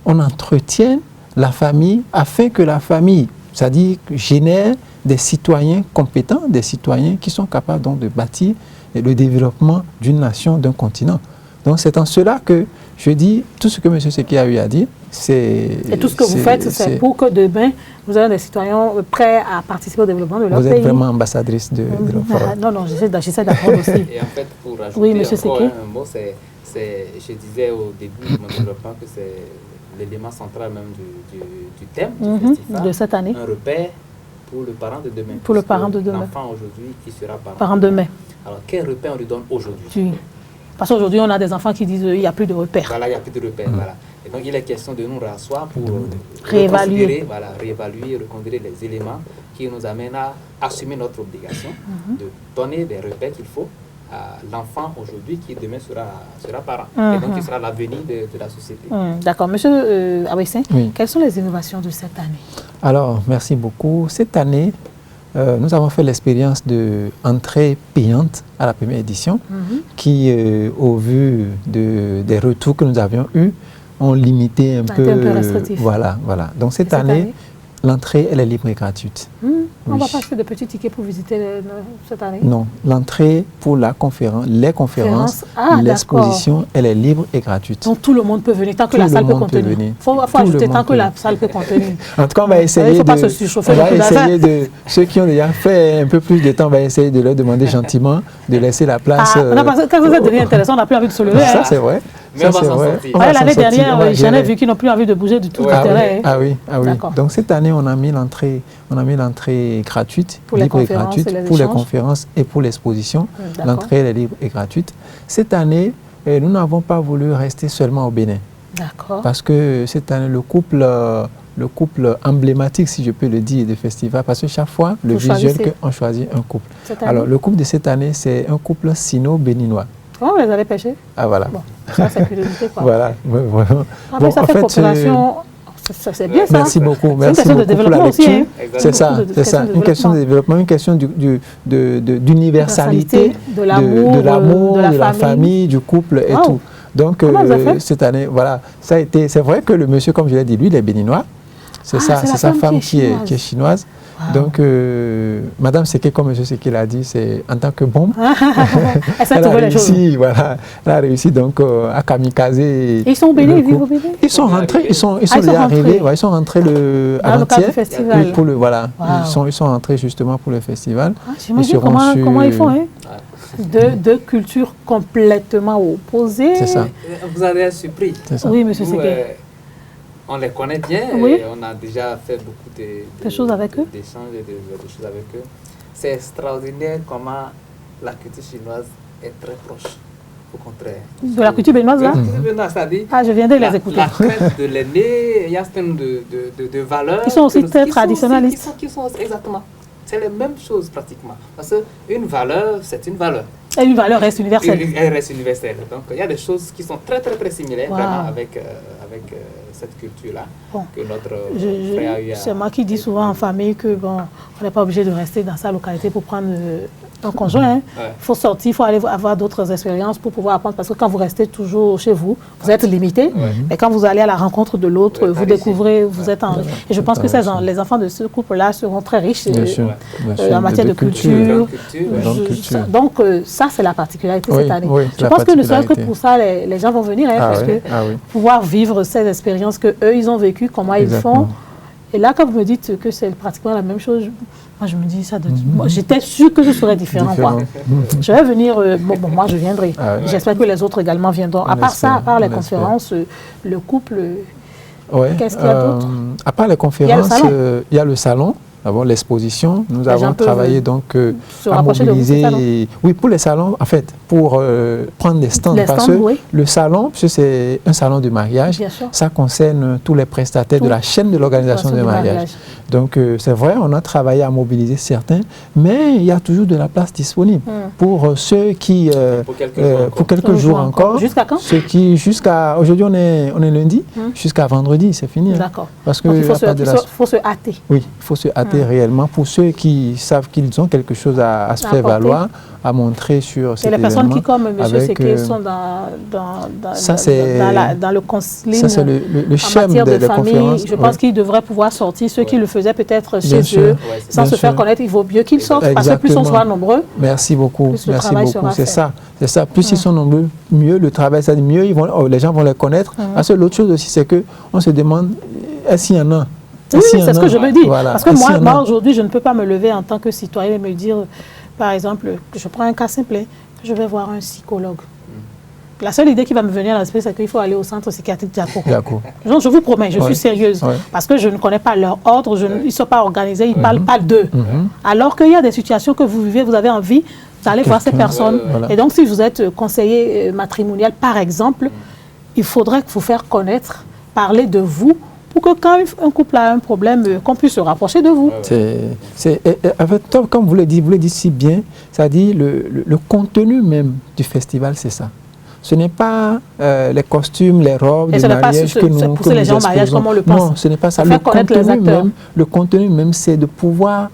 entretienne la famille afin que la famille, c'est-à-dire génère des citoyens compétents, des citoyens qui sont capables donc de bâtir le développement d'une nation, d'un continent. Donc c'est en cela que je dis, tout ce que M. Secky a eu à dire, c'est... Et tout ce que vous faites, c'est pour que demain, vous ayez des citoyens prêts à participer au développement de leur pays. Vous êtes vraiment ambassadrice de l'Europe. Non, j'essaie d'apprendre aussi. Et en fait, pour rajouter encore un mot, je disais au début de mon développement que c'est l'élément central même du thème du festival. De cette année. Un repère pour le parent de demain. Pour le parent de demain. L'enfant aujourd'hui qui sera parent. Parent demain. Alors, quel repère on lui donne aujourd'hui? Parce qu'aujourd'hui, on a des enfants qui disent qu'il n'y a plus de repères. Voilà, il n'y a plus de repères. Voilà. Et donc, il est question de nous rasseoir pour réévaluer, reconsidérer les éléments qui nous amènent à assumer notre obligation de donner des repères qu'il faut à l'enfant aujourd'hui qui demain sera parent. Et donc, qui sera l'avenir de la société. D'accord. Monsieur Awessé, quelles sont les innovations de cette année? Alors, merci beaucoup. Cette année, nous avons fait l'expérience d'entrée payante à la première édition qui, au vu des retours que nous avions eus, ont limité un peu restrictif. Voilà. Donc cette année, l'entrée, elle est libre et gratuite. On ne va pas acheter de petits tickets pour visiter cette année? Non, l'entrée pour les conférences, l'exposition, elle est libre et gratuite. Donc tout le monde peut venir tant que la salle peut contenir. Il faut ajouter tant que la salle peut contenir. En tout cas, on va essayer de ceux qui ont déjà fait un peu plus de temps, on va essayer de leur demander gentiment de laisser la place. Quand vous êtes devenu intéressant, on n'a plus envie de se lever. Ça, c'est vrai. Mais on va s'en sortir. L'année dernière, j'en ai vu qui n'ont plus envie de bouger du tout. Ah oui. Donc cette année, on a mis l'entrée gratuite, libre et gratuite, pour les conférences et pour l'exposition. L'entrée est libre et gratuite. Cette année, nous n'avons pas voulu rester seulement au Bénin. D'accord. Parce que cette année, le couple le couple emblématique, si je peux le dire, du festival, parce que chaque fois, le visuel qu'on choisit un couple. Alors, le couple de cette année, c'est un couple sino-béninois. Oh, vous les avez pêchés? Ah, voilà. Bon, ça, c'est curiosité, quoi. Voilà, vraiment. Ah, bon, ça fait coopération... C'est bien ça. Merci beaucoup. Merci beaucoup pour la lecture. Hein. C'est ça, c'est ça. Une question de développement, une question d'universalité, de l'amour, de la famille, du couple et tout. Donc, cette année, voilà, ça a été. C'est vrai que le monsieur, comme je l'ai dit, lui, il est béninois. C'est sa femme qui est chinoise. Wow. Donc, Madame Seke, comme M. Seke l'a dit, c'est en tant que bombe. Elle a réussi, voilà, elle a réussi donc à kamikazer. Ils sont au Bénin, ils vivent au Bénin. Ils sont rentrés, ils sont arrivés, ouais, ils sont rentrés avant-hier. Pour le voilà, wow. Ils sont rentrés justement pour le festival. J'imagine comment ils font, hein? Deux cultures complètement opposées. C'est ça. Vous avez surpris. Oui, M. Seke. On les connaît bien, oui. Et on a déjà fait beaucoup de choses avec eux. D'échanges et de choses avec eux. C'est extraordinaire comment la culture chinoise est très proche, au contraire. De la culture béninoise, là? La culture béninoise, c'est-à-dire... Ah, je viens de les écouter. La crête de l'aîné, il y a un certain nombre de valeurs... Qui sont aussi très traditionnalistes. Exactement. C'est les mêmes choses, pratiquement. Parce qu'une valeur, c'est une valeur. Et une valeur reste universelle. Elle reste universelle. Donc, il y a des choses qui sont très, très, très similaires, vraiment, avec cette culture-là, que notre frère a eu. C'est moi qui dis souvent en famille que, bon, on n'est pas obligé de rester dans sa localité pour prendre un conjoint. Hein. Il faut sortir, il faut aller avoir d'autres expériences pour pouvoir apprendre. Parce que quand vous restez toujours chez vous, vous êtes limité. Mais quand vous allez à la rencontre de l'autre, vous découvrez, vous êtes en... Et je pense que les enfants de ce couple-là seront très riches en matière de culture. Donc, ça, c'est la particularité cette année. Je pense que ne serait-ce que pour ça, les gens vont venir, parce que pouvoir vivre ces expériences qu'eux, ils ont vécues, comment ils font. Et là, quand vous me dites que c'est pratiquement la même chose, moi, je me dis ça. J'étais sûre que je serais différent. Quoi. Je vais venir, moi, je viendrai. J'espère que les autres également viendront. À part ça, à part les conférences, le couple, qu'est-ce qu'il y a d'autre? À part les conférences, il y a le salon. L'exposition, nous avons travaillé donc à mobiliser, oui, pour les salons, en fait, pour prendre des stands, parce que le salon, c'est un salon de mariage, ça concerne tous les prestataires de la chaîne de l'organisation de mariage. Donc, c'est vrai, on a travaillé à mobiliser certains, mais il y a toujours de la place disponible pour ceux qui, pour quelques jours encore. Jusqu'à quand? Aujourd'hui, on est lundi, jusqu'à vendredi, c'est fini. D'accord. Parce que il faut se hâter. Oui, il faut se hâter réellement pour ceux qui savent qu'ils ont quelque chose à se faire valoir, à montrer sur cet événement. Et les personnes qui, comme M. Seke, sont dans le counseling, ça, c'est le schème de famille, je pense qu'ils devraient pouvoir sortir. Ceux qui le faisaient peut-être chez eux, sans se faire connaître, il vaut mieux qu'ils sortent, parce que plus on sera nombreux, merci beaucoup, plus le travail sera fait. C'est ça. Plus ils sont nombreux, mieux le travail, c'est-à-dire mieux les gens vont les connaître. Parce que l'autre chose aussi, c'est qu'on se demande, est-ce qu'il y en a? Oui, c'est ce que je me dis. Voilà. Parce que moi aujourd'hui, je ne peux pas me lever en tant que citoyen et me dire, par exemple, que je prends un cas simple, que je vais voir un psychologue. La seule idée qui va me venir à l'esprit, c'est qu'il faut aller au centre psychiatrique Diaco. Donc, je vous promets, je suis sérieuse. Parce que je ne connais pas leur ordre, ils ne sont pas organisés, ils ne parlent pas d'eux. Alors qu'il y a des situations que vous vivez, vous avez envie d'aller voir ces personnes. Et donc, si vous êtes conseiller matrimonial, par exemple, il faudrait vous faire connaître, parler de vous, pour que quand un couple a un problème, qu'on puisse se rapprocher de vous. Comme vous le dites si bien, c'est-à-dire le contenu même du festival, c'est ça. Ce n'est pas les costumes, les robes de mariage que nous pousser les gens au mariage comme on le pense. Non, ce n'est pas ça. Le contenu même, c'est de pouvoir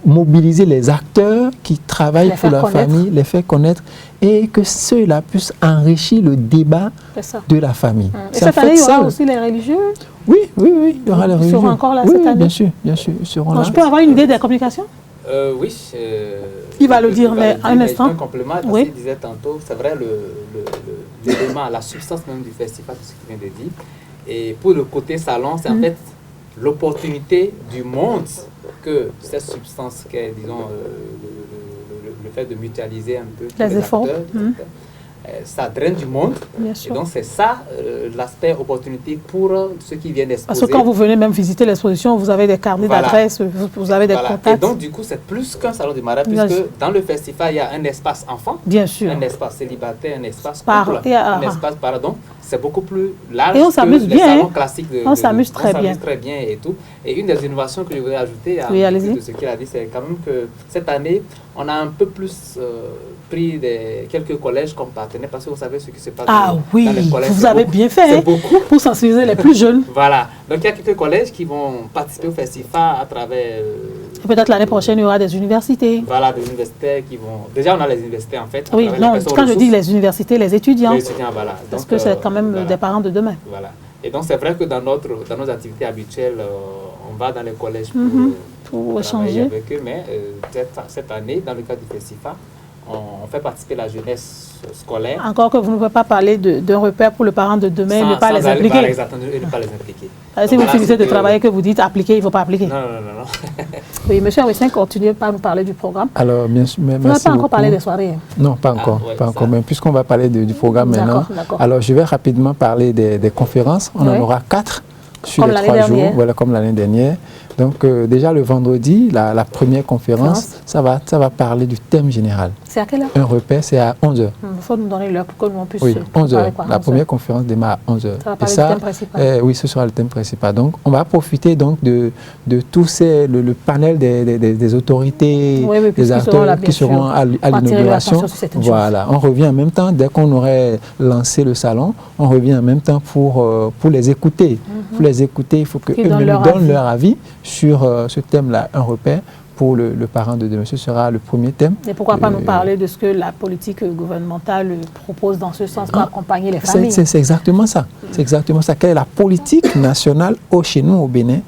mobiliser les acteurs qui travaillent pour la famille, les faire connaître, et que ceux-là puissent enrichir le débat de la famille. Et cette année, il y aura aussi les religieux? Oui, il y aura les religieux. Ils seront encore là cette année? Bien sûr, ils seront là. Je peux avoir une idée des communications? Oui. Il va le dire, mais un instant. Un complément, parce qu'il disait tantôt, c'est vrai, l'élément, la substance même du festival, ce qu'il vient de dire. Et pour le côté salon, c'est en fait l'opportunité du monde que cette substance, disons, le fait de mutualiser un peu les efforts, ça draine du monde. Et donc, c'est ça l'aspect opportunité pour ceux qui viennent exposer. Parce que quand vous venez même visiter l'exposition, vous avez des carnets d'adresses, vous avez des contacts. Et donc, du coup, c'est plus qu'un salon du mariage, puisque dans le festival, il y a un espace enfant, bien sûr, un espace célibataire, un espace couple, un espace pardon. C'est beaucoup plus large et on s'amuse que bien, les salons classiques. On s'amuse très bien. Et tout. Et une des innovations que je voudrais ajouter à de ce qu'il a dit, c'est quand même que cette année, on a un peu plus pris quelques collèges comme partenaires, parce que vous savez ce qui se passe dans les collèges. Vous avez bien fait pour sensibiliser les plus jeunes. Voilà. Donc il y a quelques collèges qui vont participer au festival à travers... Peut-être l'année prochaine, il y aura des universités. Voilà, des universités qui vont... Déjà, on a les universités en fait. Oui, non, quand je dis les universités, les étudiants. Les étudiants, voilà. Parce que c'est quand même des parents de demain. Voilà. Et donc, c'est vrai que dans nos activités habituelles, on va dans les collèges pour échanger avec eux, mais cette année, dans le cadre du festival, on fait participer la jeunesse scolaire. Encore que vous ne pouvez pas parler d'un repère pour le parent de demain et ne pas les impliquer. Voilà, exactement, et ne pas les impliquer. Si vous finissez de travailler, que vous dites appliquer, il ne faut pas appliquer. Non. Oui, M. Awessin, continuez par nous parler du programme. Alors, bien sûr, vous n'avez pas encore parlé des soirées? Non, pas encore. Pas encore. Mais puisqu'on va parler du programme maintenant, alors je vais rapidement parler des conférences. On en aura 4 sur les 3 jours, voilà, comme l'année dernière. Donc déjà le vendredi, la première conférence, ça va parler du thème général. C'est à quelle heure? Un repère, c'est à 11h. Il faut nous donner l'heure pour que nous puissions... Oui, 11h. La première conférence démarre à 11h. Ça va parler du thème principal. Oui, ce sera le thème principal. Donc on va profiter donc de tous le panel des autorités, des acteurs qui seront à l'inauguration. Voilà, on revient en même temps, dès qu'on aurait lancé le salon, on revient en même temps pour les écouter. Pour les écouter, il faut qu'eux nous donnent leur avis sur ce thème-là, un repère pour le parent de demain. Ce sera le premier thème. Et pourquoi pas nous parler de ce que la politique gouvernementale propose dans ce sens pour accompagner les familles? C'est exactement ça. C'est exactement ça. Quelle est la politique nationale chez nous au Bénin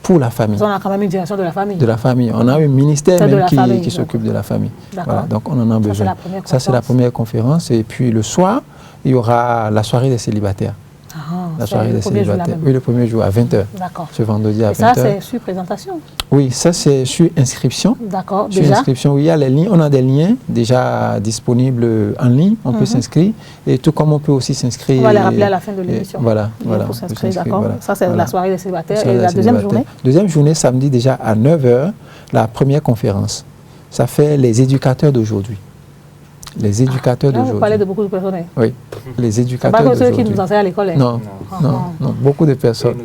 pour la famille? On a quand même une direction de la famille. De la famille. On a un ministère même qui s'occupe de la famille. Voilà, donc on en a besoin. Ça, c'est la première conférence. Et puis le soir, il y aura la soirée des célibataires. La soirée des célibataires. Oui, le premier jour à 20h. D'accord. Ce vendredi à 20h. Et ça, c'est sur présentation? Oui, ça, c'est sur inscription. D'accord. Sur inscription, oui, il y a les liens. On a des liens déjà disponibles en ligne. On peut s'inscrire. Et tout comme on peut aussi s'inscrire. On va les rappeler à la fin de l'émission. Voilà. Pour s'inscrire, d'accord. Ça, c'est la soirée des célibataires. Et la deuxième journée? Deuxième journée, samedi déjà à 9h, la première conférence. Ça fait les éducateurs d'aujourd'hui. Les éducateurs d'aujourd'hui. Vous parlez de beaucoup de personnes. Oui, les éducateurs d'aujourd'hui. Ce n'est pas que ceux qui nous enseignent à l'école. Non, beaucoup de personnes.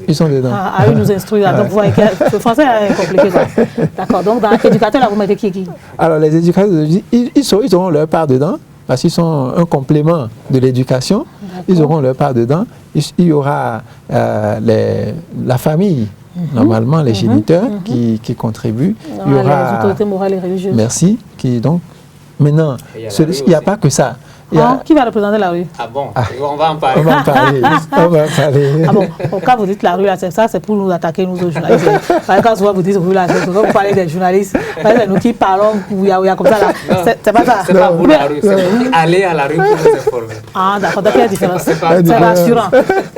Ils sont dedans. Ils nous instruisent. Donc, vous voyez que le français est compliqué. D'accord. Donc, dans les éducateurs, là, vous mettez qui? Alors, les éducateurs d'aujourd'hui, ils auront leur part dedans, parce qu'ils sont un complément de l'éducation. Ils auront leur part dedans. Il y aura la famille. Normalement, les géniteurs qui contribuent. Il y aura les autorités morales et religieuses. Merci. Maintenant, il n'y a pas que ça. Qui va représenter la rue? Ah bon, on va en parler. On va en parler. Ah bon, quand vous dites la rue, c'est pour nous attaquer, nous autres journalistes. Quand souvent vous dites rue, là, vous parlez des journalistes, c'est nous qui parlons, il y a comme ça là. C'est pas ça. C'est pas pour la rue, c'est pour aller à la rue pour nous informer. Ah d'accord, donc il y a différence. C'est rassurant.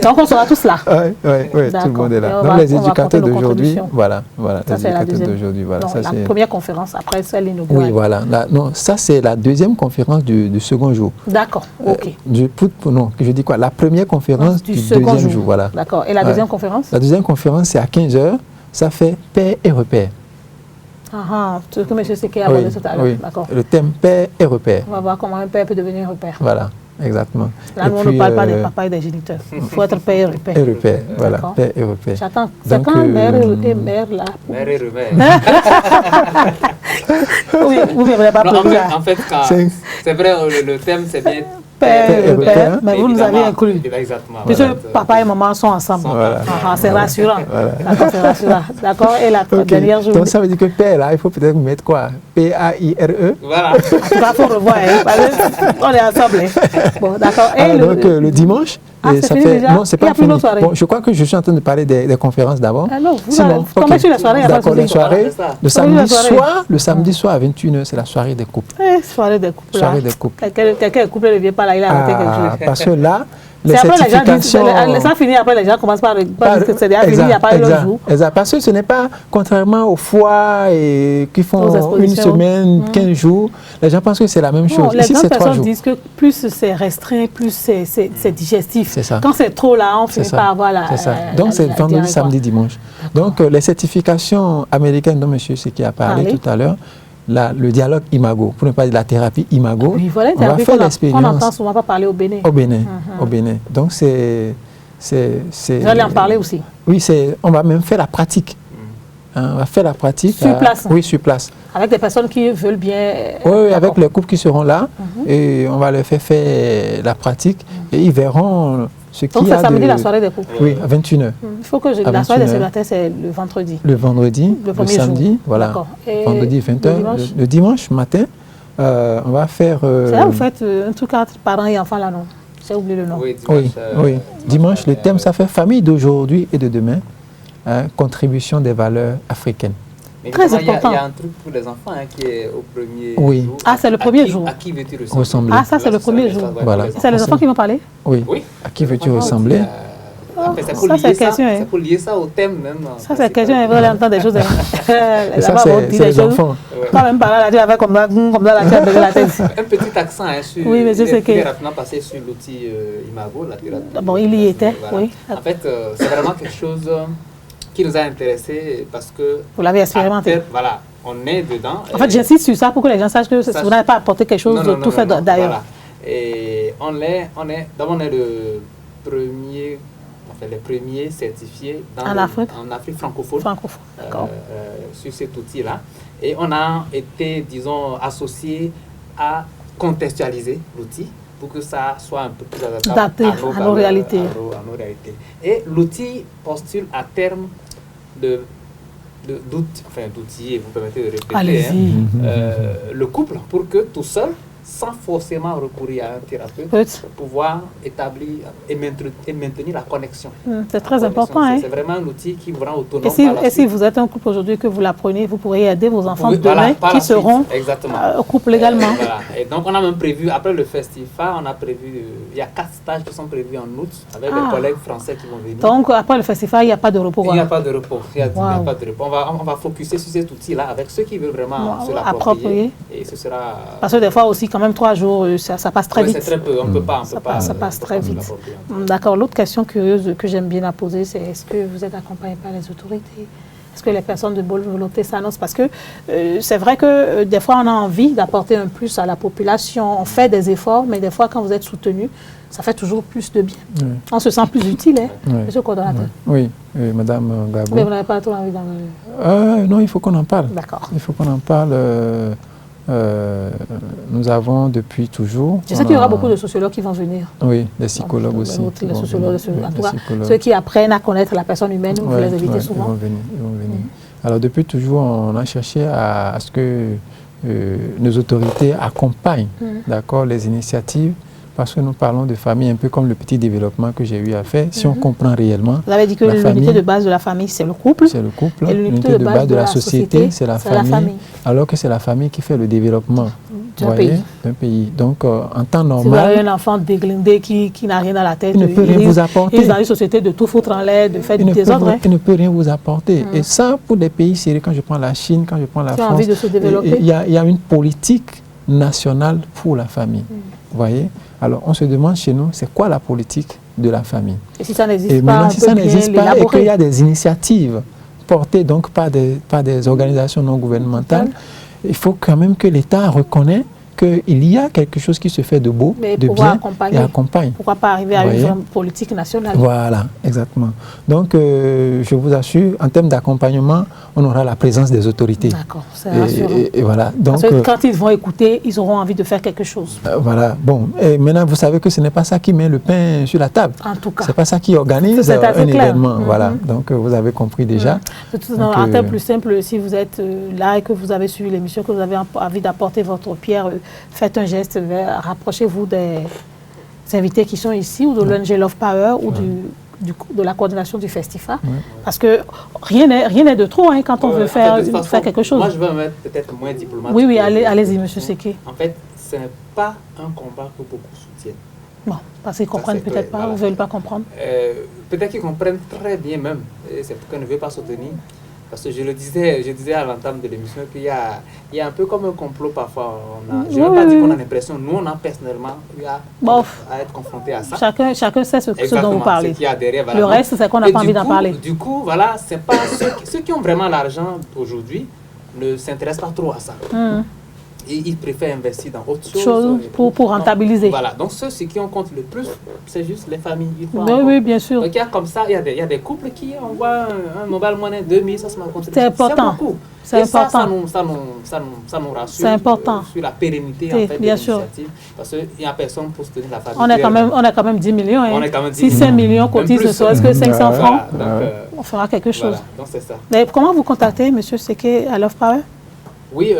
Donc on sera tous là. Oui, tout le monde est là. Donc les éducateurs d'aujourd'hui, voilà. Ça c'est la deuxième. La première conférence, après celle inaugurale. Oui, voilà. Non, ça c'est la deuxième conférence du second jour. D'accord, ok. Je dis quoi? La première conférence du deuxième jour, voilà. D'accord. Et la deuxième conférence? La deuxième conférence, c'est à 15h. Ça fait paix et repère. Ce que M. Seké a abordé tout à l'heure. Oui. D'accord. Le thème paix et repère. On va voir comment un père peut devenir un repère. Voilà, exactement. Là, on ne parle pas des papas et des géniteurs. Il faut être père et repère. Et repère, voilà, paix et repère. J'attends. C'est quand mère et mère là. Mère et repère. Oui, vous ne verrez pas plus tard. En fait, c'est vrai, le thème c'est bien père et repère, mais vous nous avez inclus. Exactement. Puisque papa et maman sont ensemble. Voilà. C'est rassurant. D'accord, c'est rassurant. D'accord, et la dernière journée. Donc ça veut dire que père là, il faut peut-être mettre quoi? P-A-I-R-E. Voilà. En tout cas, il faut revoir. On est ensemble. Bon, d'accord. Et donc le dimanche. C'est fini déjà? Non, c'est pas fini. Bon, je crois que je suis en train de parler des conférences d'abord. Non, vous tombez sur la soirée. D'accord, la soirée, le samedi soir à 21h, c'est la soirée des couples. Soirée des couples. Soirée des couples. Quelqu'un est couplé, ne vient pas là, il a arrêté quelque chose. Parce que là, les certifications... Ça finit après, les gens commencent par dire que c'est déjà fini, il n'y a pas eu le jour. Exact, parce que ce n'est pas, contrairement aux foires qui font une semaine, 15 jours, les gens pensent que c'est la même chose. Les grandes personnes disent que plus c'est restreint, plus c'est digestif. C'est ça. Quand c'est trop là, on finit par avoir la... C'est ça. Donc c'est vendredi, samedi, dimanche. Donc les certifications américaines dont M. Seki a parlé tout à l'heure, le dialogue imago, pour ne pas dire la thérapie imago, oui, voilà, on va faire l'expérience. On n'entend souvent pas parler au Bénin. Au Bénin. Donc c'est... Vous allez en parler aussi? Oui, on va même faire la pratique. On va faire la pratique. Sur place? Oui, sur place. Avec des personnes qui veulent bien... Oui, avec les couples qui seront là. Et on va leur faire la pratique. Et ils verront ce qu'il y a. Donc c'est samedi la soirée des couples? Oui, à 21h. Il faut que la soirée des célibataires, c'est le vendredi. Le vendredi, le samedi, jour. Voilà. Vendredi 20h. Le dimanche matin, on va faire... C'est là où vous faites un truc entre parents et enfants là, non? J'ai oublié le nom. Oui, dimanche, dimanche le thème, ça fait famille d'aujourd'hui et de demain. Contribution des valeurs africaines. Mais très important. Il y a un truc pour les enfants qui est au premier jour. Ah, c'est le premier jour. À qui veux-tu ressembler? Ah, ça, c'est le premier jour. Voilà. C'est les enfants qui vont parler? Oui. À qui veux-tu ressembler? C'est pour lier ça au thème même. Ça, c'est question, elle veut entendre des choses. Ça, c'est les enfants. Quand même, par là, tu avais comme ça, la tête, la tête. Un petit accent sur... Oui, mais je sais que... rapidement passé sur l'outil Imago, la thérapie. Bon, il y était, oui. En fait, c'est vraiment quelque chose qui nous a intéressés parce que... Vous l'avez expérimenté. Voilà, on est dedans. En fait, j'insiste sur ça pour que les gens sachent que vous n'avez pas apporté quelque chose de tout fait d'ailleurs. Voilà. Et on est le premier... les premiers certifiés en Afrique francophone, sur cet outil-là. Et on a été, disons, associés à contextualiser l'outil pour que ça soit un peu plus adapté à nos réalités. Et l'outil postule à terme d'outiller, vous permettez de répéter, le couple pour que tout seul, sans forcément recourir à un thérapeute, pouvoir établir et maintenir la connexion. C'est très important. C'est vraiment un outil qui vous rend autonome. Et si vous êtes un couple aujourd'hui que vous l'apprenez, vous pourrez aider vos enfants demain qui seront au couple également. Et donc on a même prévu, après le festival, il y a 4 stages qui sont prévus en août avec des collègues français qui vont venir. Donc après le festival, il n'y a pas de repos? Il n'y a pas de repos. On va focuser sur cet outil-là avec ceux qui veulent vraiment se l'approprier. Et ce sera... Parce que des fois aussi, quand même 3 jours, ça passe très vite. C'est très peu, on ne peut pas. Ça passe très vite. D'accord. L'autre question curieuse que j'aime bien la poser, c'est est-ce que vous êtes accompagné par les autorités? Est-ce que les personnes de bonne volonté s'annoncent? Parce que c'est vrai que des fois, on a envie d'apporter un plus à la population. On fait des efforts, mais des fois, quand vous êtes soutenu, ça fait toujours plus de bien. On se sent plus utile, monsieur le coordonnateur. Oui, Madame Gabo. Mais vous n'avez pas trop envie d'en parler? Non, il faut qu'on en parle. D'accord. Il faut qu'on en parle. Nous avons depuis toujours... Je sais qu'il y aura beaucoup de sociologues qui vont venir. Oui, des psychologues aussi. Les sociologues, en tout cas, ceux qui apprennent à connaître la personne humaine, vous les invitez souvent. Ils vont venir. Alors depuis toujours, on a cherché à ce que nos autorités accompagnent les initiatives, parce que nous parlons de famille un peu comme le petit développement que j'ai eu à faire. Si on comprend réellement... Vous avez dit que l'unité de base de la famille, c'est le couple. C'est le couple. Et l'unité de base de la société, c'est la famille. Alors que c'est la famille qui fait le développement d'un pays. Donc, en temps normal... Si vous avez un enfant déglindé qui n'a rien dans la tête, il ne peut rien vous apporter. Il est dans une société de tout foutre en l'air, de faire du désordre. Il ne peut rien vous apporter. Et ça, pour des pays sérieux, quand je prends la Chine, quand je prends la France, envie de se développer. Il y a une politique nationale pour la famille. Vous voyez? Alors, on se demande chez nous, c'est quoi la politique de la famille? Et si ça n'existe pas, on peut bien l'élaborer. Et qu'il y a des initiatives portées donc par des organisations non gouvernementales, il faut quand même que l'État reconnaisse qu'il y a quelque chose qui se fait de beau, de bien, et accompagne. Pourquoi pas arriver à une politique nationale? Voilà, exactement. Donc, je vous assure, en termes d'accompagnement, on aura la présence des autorités. D'accord, c'est rassurant. Et voilà. Donc, parce que quand ils vont écouter, ils auront envie de faire quelque chose. Voilà. Bon, et maintenant, vous savez que ce n'est pas ça qui met le pain sur la table. En tout cas. Ce n'est pas ça qui organise un événement. Voilà. Donc, vous avez compris déjà. En termes plus simples, si vous êtes là et que vous avez suivi l'émission, que vous avez envie d'apporter votre pierre, faites un geste, rapprochez-vous des invités qui sont ici, ou de l'ONG Love Power, ou de la coordination du festival. Parce que rien n'est de trop quand on veut faire quelque chose. Moi, je veux mettre peut-être moins diplomatique. Oui, allez-y, monsieur Seki. En fait, ce n'est pas un combat que beaucoup soutiennent. Bon, parce qu'ils ne comprennent peut-être pas, ou ne veulent pas comprendre. Peut-être qu'ils comprennent très bien même. C'est pourquoi ils ne veulent pas soutenir. Parce que je disais à l'entame de l'émission qu'il y a un peu comme un complot parfois. Je ne veux pas dire qu'on a l'impression, nous on a personnellement à être confrontés à ça. Chacun sait ce dont vous parlez. Ce qu'il y a derrière, voilà. Le reste, c'est qu'on n'a pas envie d'en parler. Du coup, voilà, c'est pas ceux qui ont vraiment l'argent aujourd'hui ne s'intéressent pas trop à ça. Ils préfèrent investir dans autre chose pour rentabiliser. Voilà, donc ceux qui en comptent le plus, c'est juste les familles. Oui, bien sûr. Donc il y a comme ça, il y a des couples qui envoient un mobile money 2000, ça se m'a compté. C'est important. C'est beaucoup. C'est important. Ça nous rassure. C'est important. Sur la pérennité en fait, de l'initiative. Parce qu'il n'y a personne pour soutenir la famille. On a quand même 10 millions. Hein. On est quand même 10 si 5 millions cotisent, ce soit, est-ce que 500 francs, on fera quelque chose. Voilà, donc c'est ça. Mais comment vous contactez M. Seke à Love Power? Oui,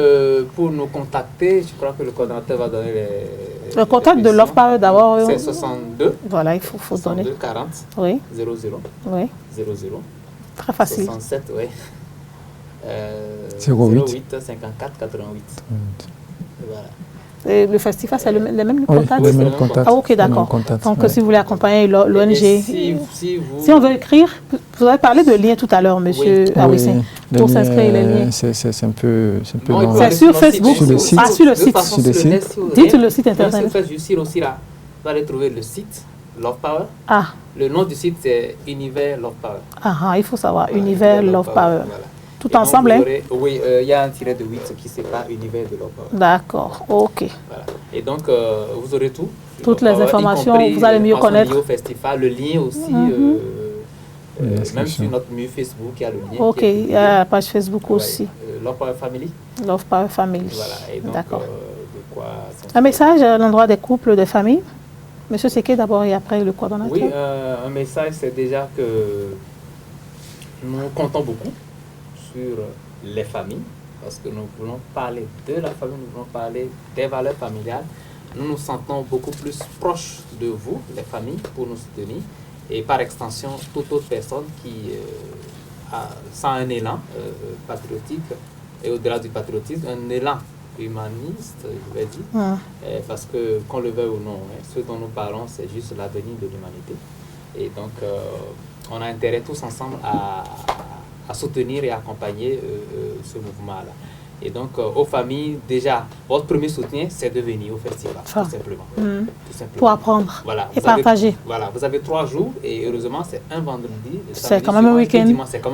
pour nous contacter, je crois que le coordinateur va donner le contact de Love Power d'abord. C'est 62. Voilà, il faut 62, donner. 40. Oui. 00. Oui. 00. Très facile. 67, oui. 08 54 88. Voilà. Et le festival, c'est le même contact? Oui, le même contact. Ah, ok, d'accord. Donc, si vous voulez accompagner l'ONG, si on veut écrire, vous avez parlé de liens tout à l'heure, monsieur Awisseng, pour s'inscrire les liens. C'est un peu long. C'est sur Facebook? Sur le site. Ah, sur le site. Dites le site internet. Vous allez trouver le site Love Power. Ah. Le nom du site, c'est Univers Love Power. Ah, il faut savoir, Univers Love Power. Tout ensemble, hein? Oui, il y a un tiret de 8 qui sépare Univers de Love Power. D'accord, ok. Voilà. Et donc, vous aurez tout. Toutes les informations, vous allez mieux connaître. Au festival, le lien aussi, même sur notre mur Facebook, il y a le lien. Ok, il y a la page Facebook aussi. Love Power Family. Love Power Family. Voilà, et donc, d'accord. Un message à l'endroit des couples, des familles? Monsieur Seke d'abord et après le coordonnateur. Oui, un message, c'est déjà que nous comptons beaucoup sur les familles, parce que nous voulons parler de la famille, nous voulons parler des valeurs familiales. Nous nous sentons beaucoup plus proches de vous, les familles, pour nous soutenir, et par extension, toute autre personne qui sent un élan patriotique, et au-delà du patriotisme, un élan humaniste, je vais dire, parce que, qu'on le veuille ou non, ce dont nous parlons, c'est juste l'avenir de l'humanité. Et donc, on a intérêt tous ensemble à soutenir et accompagner ce mouvement-là. Et donc, aux familles, déjà, votre premier soutien, c'est de venir au festival, tout simplement. Tout simplement. Pour apprendre et partager. Voilà, vous avez 3 jours et heureusement, c'est un vendredi. C'est quand même un week-end.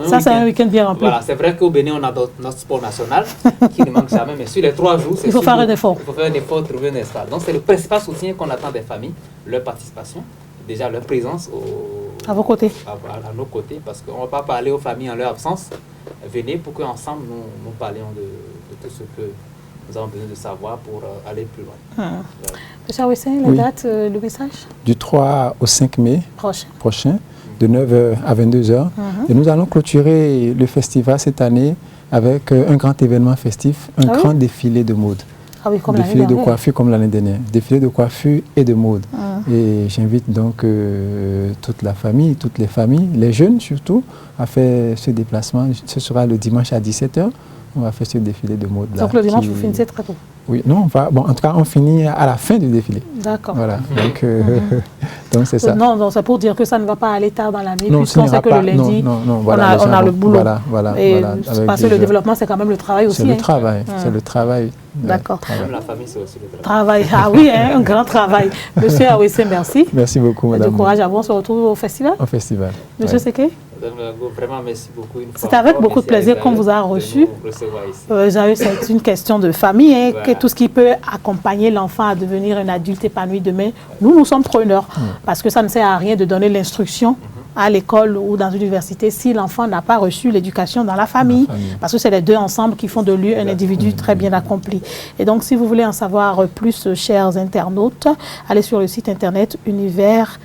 Ça, c'est un week-end bien rempli. Voilà, c'est vrai qu'au Bénin, on a notre sport national qui ne manque jamais, mais sur les 3 jours, il faut faire un effort. Il faut faire un effort, trouver un espace. Donc, c'est le principal soutien qu'on attend des familles, leur participation, déjà leur présence à vos côtés. À nos côtés, parce qu'on ne va pas parler aux familles en leur absence. Venez pour qu'ensemble, nous parlions de tout ce que nous avons besoin de savoir pour aller plus loin. Monsieur Awisseng, la date, le message? Du 3 au 5 mai prochain de 9h à 22h. Et nous allons clôturer le festival cette année avec un grand événement festif, un grand défilé de mode. Ah oui, comme défilé de coiffure comme l'année dernière. Défilé de coiffure et de mode. Et j'invite donc toute la famille, toutes les familles, les jeunes surtout, à faire ce déplacement. Ce sera le dimanche à 17h. On va faire ce défilé de mode. Donc le dimanche, vous finissez très tôt? Oui, non, on va, bon, en tout cas, on finit à la fin du défilé. D'accord. Voilà, donc c'est ça. Non, c'est pour dire que ça ne va pas aller tard dans la nuit, puisqu'on sait que le lundi, voilà, on a le boulot. Voilà, parce que le développement, c'est quand même le travail aussi. C'est le travail, c'est le travail. D'accord. Même la famille, c'est aussi le travail. Ah oui, un grand travail. Monsieur Awisseng, merci. Merci beaucoup, madame. Du courage à vous, on se retrouve au festival. Au festival. Monsieur Seke? Vraiment, merci beaucoup. C'est avec beaucoup de plaisir qu'on vous a reçu. C'est une question de famille, hein, que tout ce qui peut accompagner l'enfant à devenir un adulte épanoui demain. Nous sommes preneurs, parce que ça ne sert à rien de donner l'instruction à l'école ou dans l'université si l'enfant n'a pas reçu l'éducation dans la famille, parce que c'est les deux ensemble qui font de lui un individu très bien accompli. Et donc, si vous voulez en savoir plus, chers internautes, allez sur le site internet Univers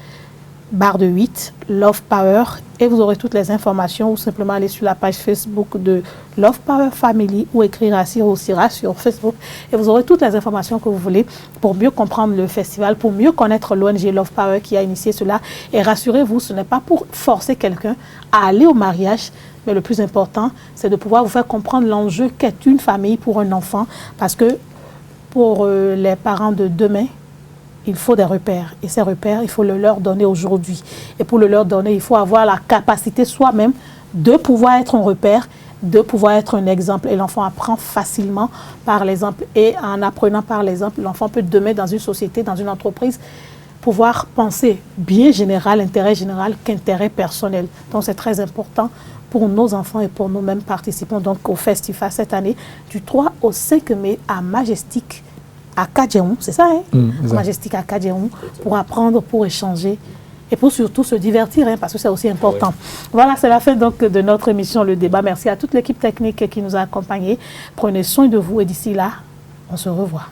/8 Love Power et vous aurez toutes les informations, ou simplement aller sur la page Facebook de Love Power Family ou écrire à Siro Sira sur Facebook et vous aurez toutes les informations que vous voulez pour mieux comprendre le festival, pour mieux connaître l'ONG Love Power qui a initié cela. Et rassurez-vous, ce n'est pas pour forcer quelqu'un à aller au mariage, mais le plus important, c'est de pouvoir vous faire comprendre l'enjeu qu'est une famille pour un enfant, parce que pour les parents de demain, il faut des repères. Et ces repères, il faut le leur donner aujourd'hui. Et pour le leur donner, il faut avoir la capacité soi-même de pouvoir être un repère, de pouvoir être un exemple. Et l'enfant apprend facilement par l'exemple. Et en apprenant par l'exemple, l'enfant peut demain, dans une société, dans une entreprise, pouvoir penser bien général, intérêt général, qu'intérêt personnel. Donc c'est très important pour nos enfants et pour nous-mêmes. Participons donc au festival cette année du 3 au 5 mai à Majestic, à Kadjehoum, c'est ça, hein? Majestic à Kadjehoum, pour apprendre, pour échanger et pour surtout se divertir, hein, parce que c'est aussi important. Oui. Voilà, c'est la fin donc de notre émission Le Débat. Merci à toute l'équipe technique qui nous a accompagnés. Prenez soin de vous et d'ici là, on se revoit.